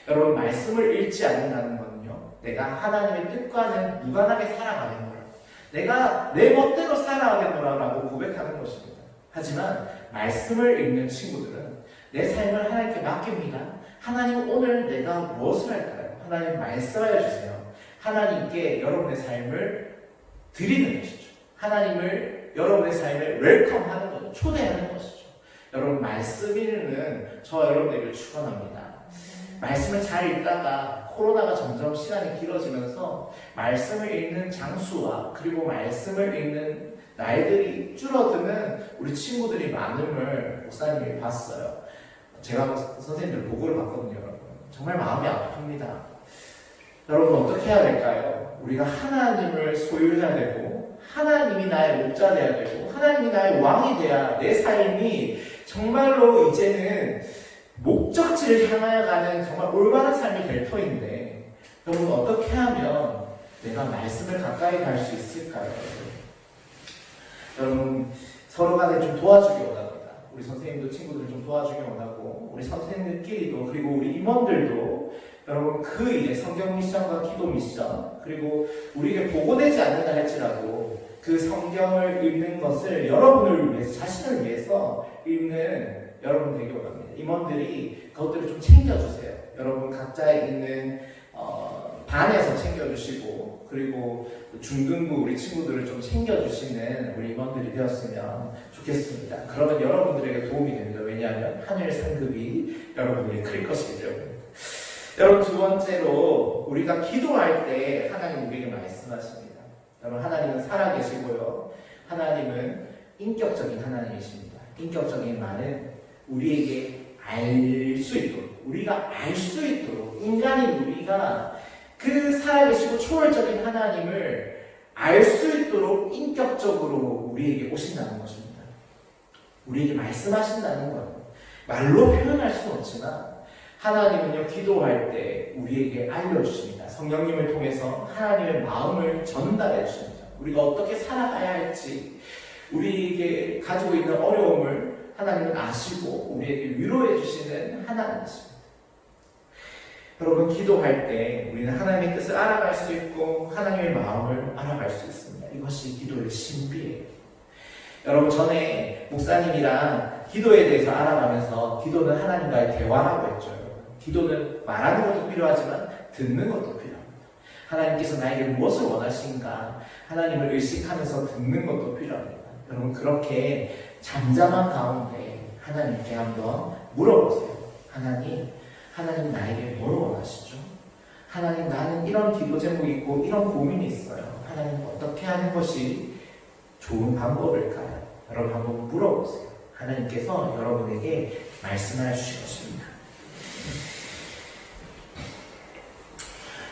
여러분, 말씀을 읽지 않는다는 것은요, 내가 하나님의 뜻과는 무관하게 살아가는 거예요. 내가 내 멋대로 살아가겠노라고 고백하는 것입니다. 하지만 말씀을 읽는 친구들은 내 삶을 하나님께 맡깁니다. 하나님, 오늘 내가 무엇을 할까요? 하나님 말씀하여 주세요. 하나님께 여러분의 삶을 드리는 것이죠. 하나님을 여러분의 삶에 웰컴하는 것이죠. 초대하는 것이죠. 여러분, 말씀 읽는 저 여러분에게 축원합니다. 말씀을 잘 읽다가 코로나가 점점 시간이 길어지면서 말씀을 읽는 장수와 그리고 말씀을 읽는 날들이 줄어드는 우리 친구들이 많음을 목사님이 봤어요. 제가 선생님들 보고를 봤거든요. 여러분, 정말 마음이 아픕니다. 여러분, 어떻게 해야 될까요? 우리가 하나님을 소유해야 되고 하나님이 나의 목자 되어야 되고 하나님이 나의 왕이 돼야 내 삶이 정말로 이제는 목적지를 향하여 가는 정말 올바른 삶이 될 터인데, 여러분, 어떻게 하면 내가 말씀을 가까이 갈 수 있을까요? 여러분, 서로 간에 좀 도와주기 원합니다. 우리 선생님도 친구들 좀 도와주기 원하고, 우리 선생님들끼리도, 그리고 우리 임원들도 여러분 그 일에 성경 미션과 기도 미션, 그리고 우리에게 보고되지 않는다 할지라도 그 성경을 읽는 것을 여러분을 위해서, 자신을 위해서 읽는 여러분 되기 원합니다. 임원들이 그것들을 좀 챙겨주세요. 여러분 각자 있는 반에서 챙겨주시고, 그리고 중등부 우리 친구들을 좀 챙겨주시는 우리 임원들이 되었으면 좋겠습니다. 그러면 여러분들에게 도움이 됩니다. 왜냐하면 한일 상급이 여러분에게 클 것이기 때문입니다. 여러분, 두 번째로 우리가 기도할 때 하나님 우리에게 말씀하십니다. 여러분, 하나님은 살아계시고요, 하나님은 인격적인 하나님이십니다. 인격적인 말은 우리에게 알 수 있도록, 우리가 알 수 있도록, 인간인 우리가 그 살아계시고 초월적인 하나님을 알 수 있도록 인격적으로 우리에게 오신다는 것입니다. 우리에게 말씀하신다는 거예요. 말로 표현할 수는 없지만 하나님은요, 기도할 때 우리에게 알려주십니다. 성령님을 통해서 하나님의 마음을 전달해 주십니다. 우리가 어떻게 살아가야 할지, 우리에게 가지고 있는 어려움을 하나님은 아시고 우리에게 위로해 주시는 하나님이십니다. 여러분, 기도할 때 우리는 하나님의 뜻을 알아갈 수 있고 하나님의 마음을 알아갈 수 있습니다. 이것이 기도의 신비예요. 여러분, 전에 목사님이랑 기도에 대해서 알아가면서 기도는 하나님과의 대화라고 했죠. 기도는 말하는 것도 필요하지만 듣는 것도 필요합니다. 하나님께서 나에게 무엇을 원하신가, 하나님을 의식하면서 듣는 것도 필요합니다. 여러분, 그렇게 잠잠한 가운데 하나님께 한번 물어보세요. 하나님 나에게 뭘 원하시죠? 하나님, 나는 이런 기도 제목이 있고 이런 고민이 있어요. 하나님, 어떻게 하는 것이 좋은 방법일까요? 여러분, 한번 물어보세요. 하나님께서 여러분에게 말씀을 해주실 것입니다.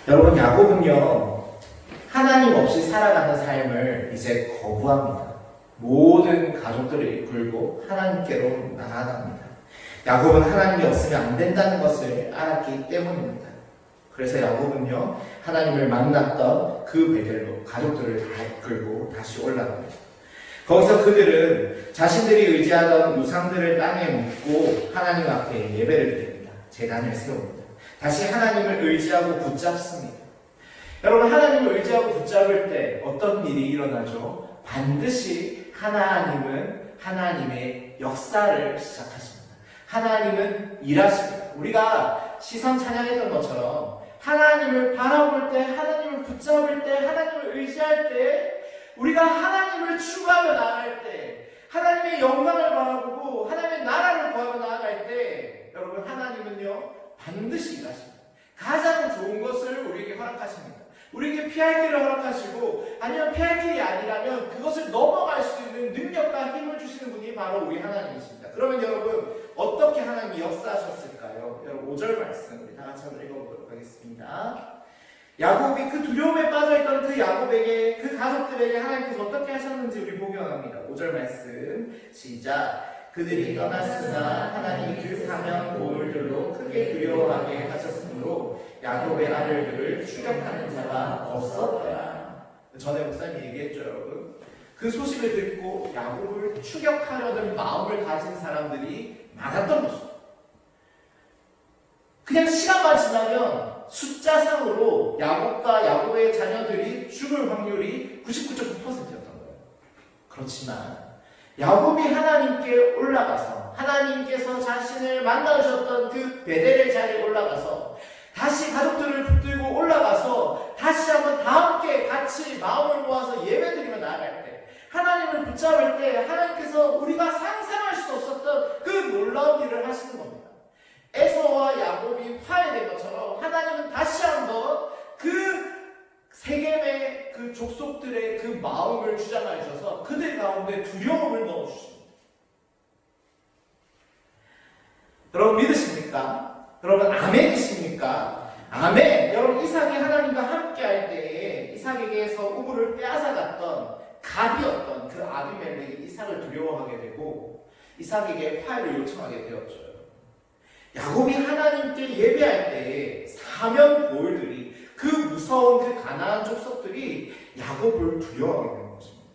여러분, 야곱은요, 하나님 없이 살아가는 삶을 이제 거부합니다. 모든 가족들을 이끌고 하나님께로 나아갑니다. 야곱은 하나님이 없으면 안 된다는 것을 알았기 때문입니다. 그래서 야곱은요, 하나님을 만났던 그 베델로 가족들을 다 이끌고 다시 올라갑니다. 거기서 그들은 자신들이 의지하던 우상들을 땅에 묻고 하나님 앞에 예배를 드립니다. 제단을 세웁니다. 다시 하나님을 의지하고 붙잡습니다. 여러분, 하나님을 의지하고 붙잡을 때 어떤 일이 일어나죠? 반드시 하나님은 하나님의 역사를 시작하십니다. 하나님은 일하십니다. 우리가 시선 찬양했던 것처럼 하나님을 바라볼 때, 하나님을 붙잡을 때, 하나님을 의지할 때, 우리가 하나님을 추구하며 나아갈 때, 하나님의 영광을 바라보고 하나님의 나라를 구하며 나아갈 때, 여러분, 하나님은요, 반드시 일하십니다. 가장 좋은 것을 우리에게 허락하십니다. 우리에게 피할 길을 허락하시고, 아니면 피할 길이 아니라면 그것을 넘어갈 수 있는 능력과 힘을 주시는 분이 바로 우리 하나님이십니다. 그러면 여러분, 어떻게 하나님이 역사하셨을까요? 여러분, 5절 말씀 우리 다 같이 한번 읽어보도록 하겠습니다. 야곱이 그 두려움에 빠져있던 그 야곱에게, 그 가족들에게 하나님께서 어떻게 하셨는지 우리 보기 원합니다. 5절 말씀 시작. 그들이 떠났으나 하나님이 그 사면 보물들로 크게 두려워하게 하셨으므로 야곱의 아들들을 추격하는 자가 없었더라. 전에 목사님이 얘기했죠, 여러분. 그 소식을 듣고 야곱을 추격하려는 마음을 가진 사람들이 많았던 것입니다. 그냥 시간만 지나면 숫자상으로 야곱과 야곱의 자녀들이 죽을 확률이 99.9%였던 거예요. 그렇지만 야곱이 하나님께 올라가서 하나님께서 자신을 만나주셨던 그 베델의 자리에 올라가서 다시 가족들을 붙들고 올라가서 다시 한번 다 함께 같이 마음을 모아서 예배드리며 나아갈 때, 하나님을 붙잡을 때 하나님께서 우리가 상상할 수 없었던 그 놀라운 일을 하시는 겁니다. 에서와 야곱이 화해된 것처럼 하나님은 다시 한번 그 세겜의 그 족속들의 그 마음을 주장하여 주셔서 그들 가운데 두려움을 넣어주십니다. 여러분 믿으십니까? 여러분 아멘이십니까? 아멘! 여러분 이삭이 하나님과 함께 할 때에 이삭에게서 우물을 빼앗아갔던 갑이었던 그 아비멜렉이 이삭을 두려워하게 되고 이삭에게 화해를 요청하게 되었죠. 야곱이 하나님께 예배할 때에 사면 보울들이, 그 무서운 그 가나안 족속들이 야곱을 두려워하게 되는 것입니다.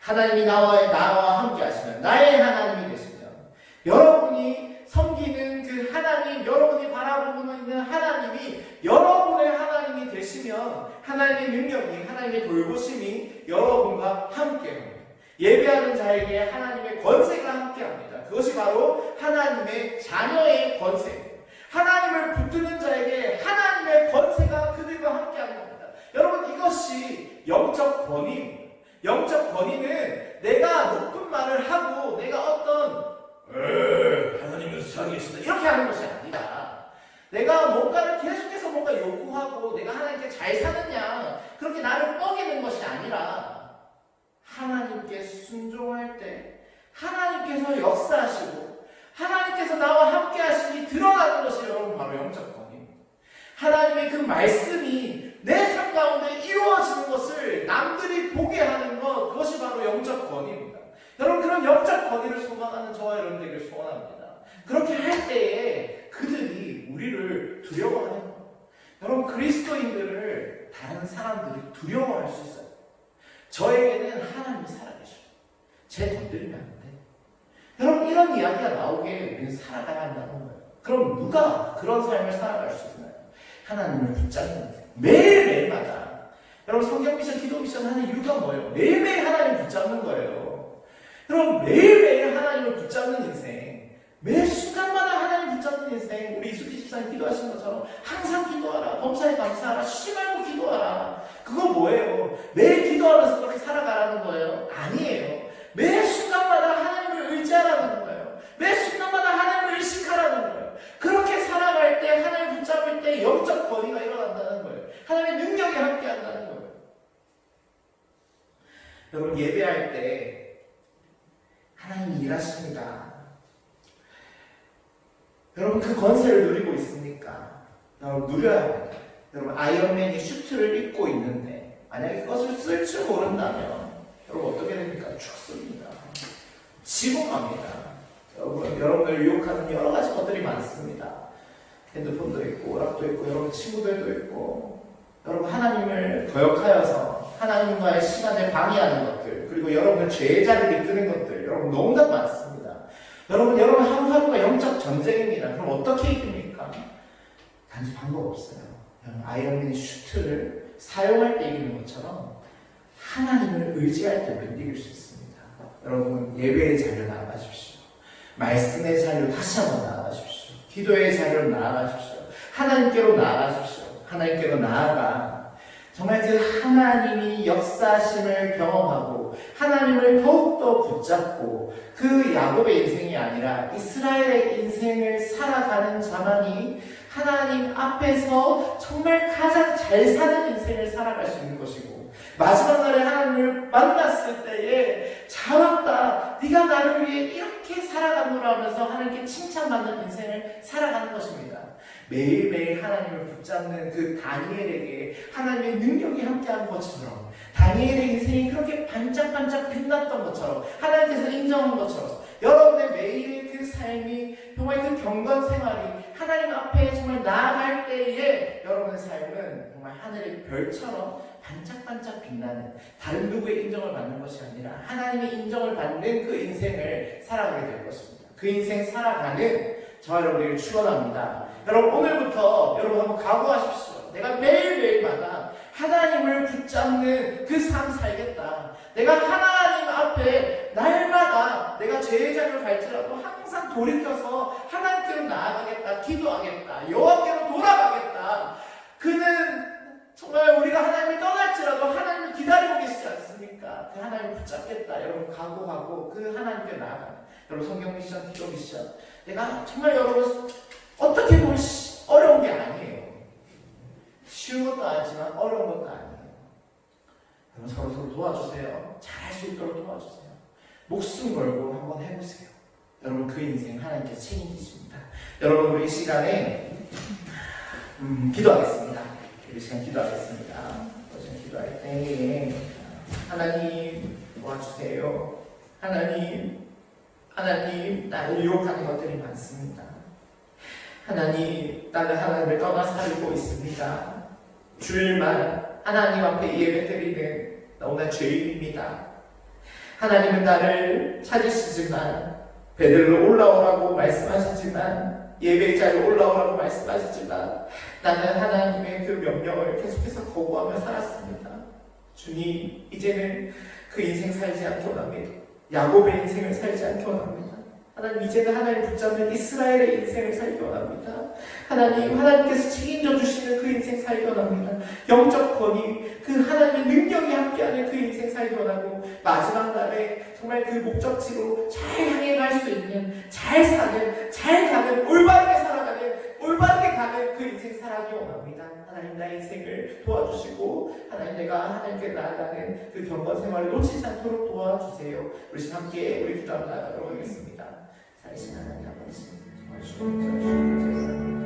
하나님이 나와 함께 하시면, 나의 하나님이 되시면, 여러분이 섬기는 그 하나님, 여러분이 바라보고 있는 하나님이 여러분의 하나님이 되시면 하나님의 능력이, 하나님의 돌보심이 여러분과 함께합니다. 예배하는 자에게 하나님의 권세가 함께합니다. 그것이 바로 하나님의 자녀의 권세입니다. 하나님을 붙드는 자에게 하나님의 권세가 그들과 함께하는 겁니다. 여러분 이것이 영적 권위입니다. 영적 권위는 내가 높은 말을 하고 내가 어떤 하나님은 살아계신다 이렇게 하는 것이 아니라, 내가 뭔가를 계속해서 뭔가 요구하고 내가 하나님께 잘 사느냐 그렇게 나를 뻐기는 것이 아니라, 하나님께 순종할 때 하나님께서 역사하시고 하나님께서 나와 함께 하시니 드러나는 것이 여러분 바로 영적 권위입니다. 하나님의 그 말씀이 내 삶 가운데 이루어지는 것을 남들이 보게 하는 것, 그것이 바로 영적 권위입니다. 여러분 그런 영적 권위를 소망하는 저와 여러분 되기를 소원합니다. 그렇게 할 때에 그들이 우리를 두려워하는 것. 여러분 그리스도인들을 다른 사람들이 두려워할 수 있어요. 저에게는 하나님이 살아계셔. 쟤 건드리면 안 돼. 여러분 이런 이야기가 나오게 우리는 살아가야 한다는 거예요. 그럼 누가 그런 삶을 살아갈 수 있나요? 하나님을 붙잡는 거예요. 매일매일마다. 여러분 성경 미션, 기도 미션 하는 이유가 뭐예요? 매일매일 하나님을 붙잡는 거예요. 여러분 매일매일 하나님을 붙잡는 인생, 매 순간마다 하나님을 붙잡는 인생, 우리 이수기 집사님 기도하시는 것처럼 항상 기도하라, 범사에 감사하라, 쉬지 말고 기도하라. 그거 뭐예요? 매일 기도하면서 그렇게 살아가라는 거예요? 아니에요. 매 순간마다 하나님을 의지하라는 거예요. 매 순간마다 하나님을 의식하라는 거예요. 그렇게 살아갈 때, 하나님을 붙잡을 때 영적 권위가 일어난다는 거예요. 하나님의 능력이 함께한다는 거예요. 여러분 예배할 때 하나님이 일하십니다. 여러분 그 권세를 누리고 있습니까? 여러분 누려야 합니다. 여러분 아이언맨이 슈트를 입고 있는데 만약에 그것을 쓸 줄 모른다면 여러분 어떻게 됩니까? 죽습니다. 지고 갑니다. 여러분을 유혹하는 여러 가지 것들이 많습니다. 핸드폰도 있고 오락도 있고 여러분 친구들도 있고, 여러분 하나님을 거역하여서 하나님과의 시간을 방해하는 것들, 그리고 여러분의 죄의 자리를 이끄는 것들, 여러분 너무나 많습니다. 여러분 하루하루가 영적 전쟁입니다. 그럼 어떻게 이깁니까? 단지 방법 없어요. 여러분 아이언맨의 슈트를 사용할 때 이기는 것처럼 하나님을 의지할 때 우리는 이길 수 있습니다. 여러분 예배의 자리로 나아가십시오. 말씀의 자리로 다시 한번 나아가십시오. 기도의 자리로 나아가십시오. 하나님께로 나아가십시오. 하나님께로 나아가 정말 그 하나님이 역사하심을 경험하고 하나님을 더욱더 붙잡고, 그 야곱의 인생이 아니라 이스라엘의 인생을 살아가는 자만이 하나님 앞에서 정말 가장 잘 사는 인생을 살아갈 수 있는 것이고, 마지막 날에 하나님을 만났을 때에 잘 왔다, 네가 나를 위해 이렇게 살아가노라 하면서 하나님께 칭찬받는 인생을 살아가는 것입니다. 매일매일 하나님을 붙잡는 그 다니엘에게 하나님의 능력이 함께한 것처럼, 다니엘의 인생이 그렇게 반짝반짝 빛났던 것처럼, 하나님께서 인정한 것처럼 여러분의 매일의 그 삶이, 정말 그 경건 생활이 하나님 앞에 정말 나아갈 때에 여러분의 삶은 정말 하늘의 별처럼 반짝반짝 빛나는, 다른 누구의 인정을 받는 것이 아니라 하나님의 인정을 받는 그 인생을 살아가게 될 것입니다. 그 인생 살아가는 저와 여러분에게 축원합니다. 여러분, 오늘부터 여러분 한번 각오하십시오. 내가 매일매일마다 하나님을 붙잡는 그 삶 살겠다. 내가 하나님 앞에 날마다 내가 죄의 자리를 갈지라도 항상 돌이켜서 하나님께로 나아가겠다, 기도하겠다, 여호와께로 돌아가겠다. 그는 정말 우리가 하나님을 떠날지라도 하나님을 기다리고 계시지 않습니까? 그 하나님을 붙잡겠다. 여러분 각오하고 그 하나님께 나아가는, 여러분 성경 미션, 기도 미션. 내가 정말 여러분 어떻게 보면 어려운 게 아니에요. 쉬운 것도 아니지만 어려운 것도 아니에요. 여러분 서로 도와주세요. 잘할 수 있도록 도와주세요. 목숨 걸고 한번 해보세요. 여러분 그 인생 하나님께서 책임지십니다. 여러분 우리 이 시간에 기도하겠습니다. 우리 시간 기도하겠습니다. 어제 기도할 때 하나님 도와주세요. 하나님 나를 유혹하는 것들이 많습니다. 하나님, 나는 하나님을 떠나 살고 있습니다. 주일만 하나님 앞에 예배드리는 너무나 죄인입니다. 하나님은 나를 찾으시지만, 베들로 올라오라고 말씀하시지만, 예배 자리에 올라오라고 말씀하시지만, 나는 하나님의 그 명령을 계속해서 거부하며 살았습니다. 주님, 이제는 그 인생 살지 않기 원합니다. 야곱의 인생을 살지 않기 원합니다. 하나님, 이제는 하나님 붙잡는 이스라엘의 인생을 살기 원합니다. 하나님, 하나님께서 책임져 주시는 그 인생 살기 원합니다. 영적 권위, 그 하나님의 능력이 함께하는 그 인생 살기 원하고, 마지막 날에 정말 그 목적지로 잘 향해 갈 수 있는, 잘 사는, 잘 가는, 올바르게 살아가는, 올바르게 가는 그 인생 살아가기 원합니다. 하나님, 나의 인생을 도와주시고, 하나님, 내가 하나님께 나아가는 그 경건 생활을 놓치지 않도록 도와주세요. 우리 함께 우리 기도하며 나아가도록 하겠습니다. 살아계신 하나님 아버지, 정말 주님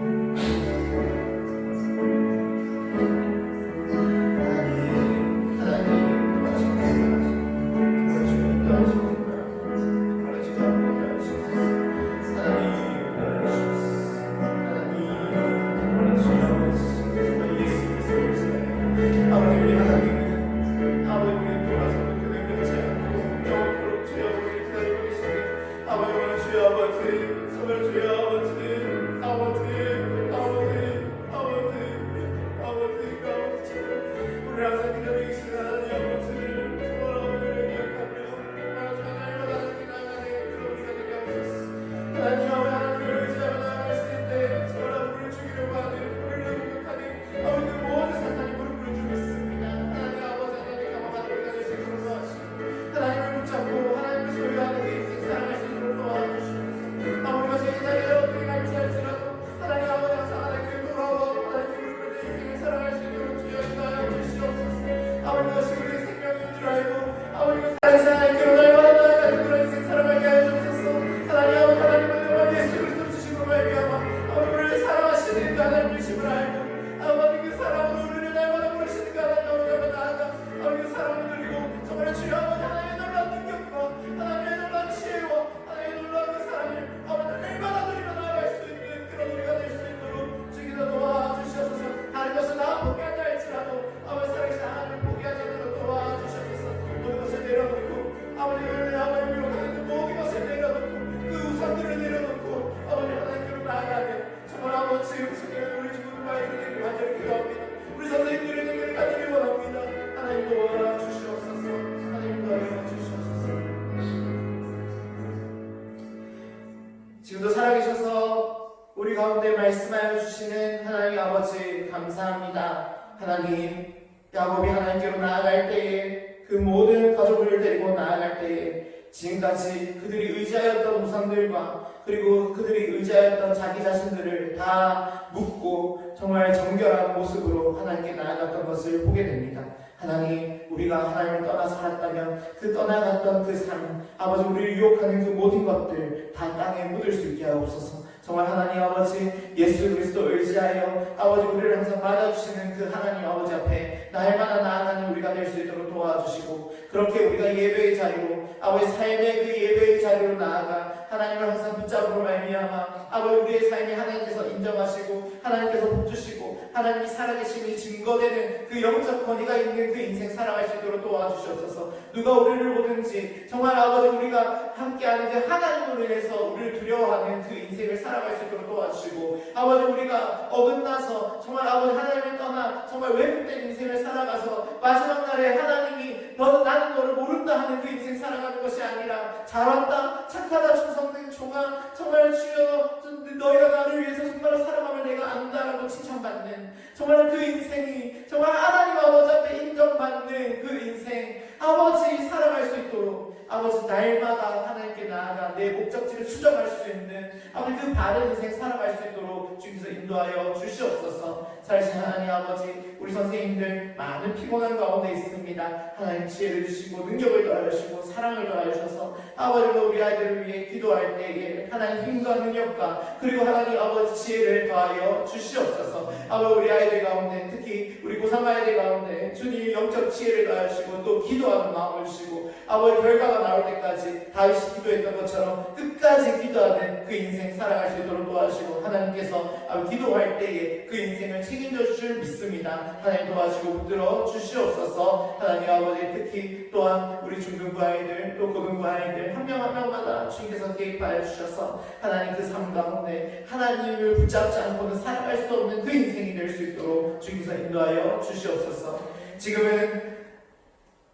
지금도 살아계셔서 우리 가운데 말씀하여 주시는 하나님 아버지 감사합니다. 하나님, 야곱이 하나님께로 나아갈 때에, 그 모든 가족을 데리고 나아갈 때에 지금까지 그들이 의지하였던 우상들과 그리고 그들이 의지하였던 자기 자신들을 다 묻고 정말 정결한 모습으로 하나님께 나아갔던 것을 보게 됩니다. 하나님, 우리가 하나님을 떠나 살았다면 그 떠나갔던 그 삶, 아버지 우리를 유혹하는 그 모든 것들 다 땅에 묻을 수 있게 하옵소서. 정말 하나님 아버지 예수 그리스도 의지하여 아버지 우리를 항상 받아주시는 그 하나님 아버지 앞에 날마다 나아가는 우리가 될 수 있도록 도와주시고, 그렇게 우리가 예배의 자리로 아버지 삶의 그 예배의 자리로 나아가 하나님을 항상 붙잡으로 말미암아 아버지 우리의 삶이 하나님께서 인정하시고 하나님께서 복주시고 하나님이 살아계심이 증거되는 그 영적 권위가 있는 그 인생 살아갈 수 있도록 도와주시옵소서. 누가 우리를 보든지 정말 아버지 우리가 함께하는 그 하나님으로 인해서 우리를 두려워하는 그 인생을 살아갈 수 있도록 도와주시고, 아버지 우리가 어긋나서 정말 아버지 하나님을 떠나 정말 왜곡된 인생을 살아가서 마지막 날에 하나님이 나는 너를 모른다 하는 그 인생 살아가는 것이 아니라 잘 왔다 착하다 충성된 종아 정말 주여 너희가 나를 위해서 정말 살아가면 내가 안다라고 칭찬받는 정말 그 인생이 정말 하나님 아버지 앞에 인정받는 그 인생 아버지 살아갈 수 있도록 아버지 날마다 하나님께 나아가 내 목적지를 수정할 수 있는 아버지 그 바른 인생 살아갈 수 있도록 주께서 인도하여 주시옵소서. 살아계신 하나님 아버지 우리 선생님들 많은 피곤한 가운데 있습니다. 하나님 지혜를 주시고 능력을 더하여 주시고 사랑을 더하여 주셔서 아버지 우리 아이들을 위해 기도할 때에 하나님 힘과 능력과 그리고 하나님 아버지 지혜를 더하여 주시옵소서. 아버지 우리 아이들 가운데 특히 우리 고3 아이들 가운데 주님 영적 지혜를 더하여 주시고 또 기도하는 마음을 주시고 아버지 결과가 나올 때까지 다윗이 기도했던 것처럼 끝까지 기도하는 그 인생 살아갈 수 있도록 도와주시고 하나님께서 기도할 때에 그 인생을 책임져 주실 줄 믿습니다. 하나님 도와주시고 붙들어 주시옵소서. 하나님 아버지 특히 또한 우리 중등부 아이들 또 고등부 아이들 한 명 한 명마다 주님께서 개입하여 주셔서 하나님 그 삶 가운데 하나님을 붙잡지 않고는 살아갈 수 없는 그 인생이 될 수 있도록 주님께서 인도하여 주시옵소서. 지금은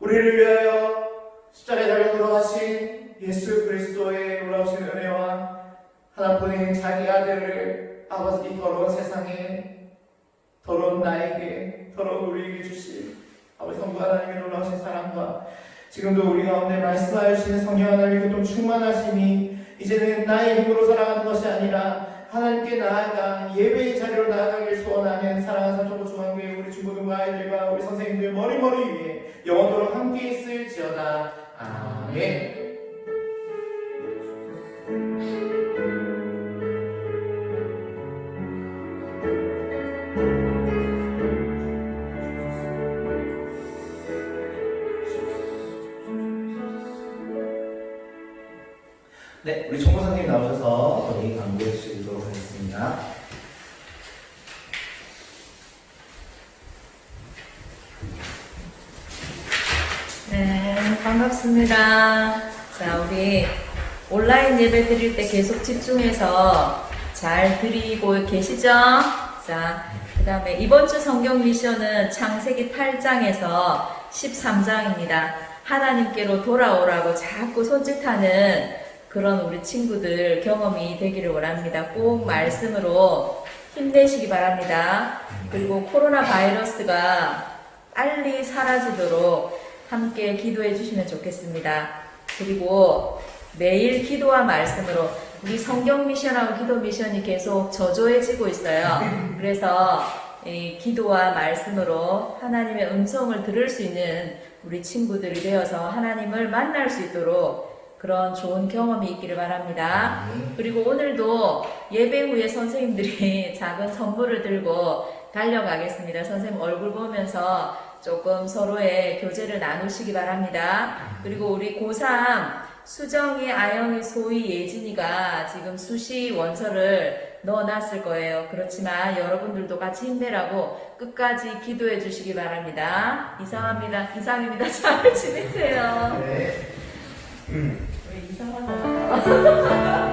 우리를 위하여 십자가에 달려 돌아가신 예수 그리스도의 놀라우신 은혜와 하나뿐인 자기 아들을 아버지 이 더러운 세상에 더러운 나에게 더러운 우리에게 주신 아버지 성부 하나님의 놀라우신 사랑과 지금도 우리 가운데 말씀하여 주시는 성령 하나님의 교통 충만하심이 이제는 나의 힘으로 살아가는 것이 아니라 하나님께 나아가 예배의 자리로 나아가길 소원하는 사랑하는 삼천포 중앙교회 우리 중고등부 아이들과 우리 선생님들 머리머리 위에 영원토록 함께 있을지어다. 아멘.
네, 우리 총무 선생님 나오셔서 저희 강구해 주시도록 하겠습니다.
네, 반갑습니다. 자, 우리 온라인 예배 드릴 때 계속 집중해서 잘 드리고 계시죠? 자, 그 다음에 이번 주 성경 미션은 창세기 8장에서 13장입니다. 하나님께로 돌아오라고 자꾸 손짓하는 그런 우리 친구들 경험이 되기를 원합니다. 꼭 말씀으로 힘내시기 바랍니다. 그리고 코로나 바이러스가 빨리 사라지도록 함께 기도해 주시면 좋겠습니다. 그리고 매일 기도와 말씀으로 우리 성경 미션하고 기도 미션이 계속 저조해지고 있어요. 그래서 이 기도와 말씀으로 하나님의 음성을 들을 수 있는 우리 친구들이 되어서 하나님을 만날 수 있도록 그런 좋은 경험이 있기를 바랍니다. 그리고 오늘도 예배 후에 선생님들이 작은 선물을 들고 달려가겠습니다. 선생님 얼굴 보면서 조금 서로의 교제를 나누시기 바랍니다. 그리고 우리 고3 수정이, 아영이, 소희, 예진이가 지금 수시 원서를 넣어놨을 거예요. 그렇지만 여러분들도 같이 힘내라고 끝까지 기도해 주시기 바랍니다. 이상입니다. 잘 지내세요.
네.
왜 이상하다.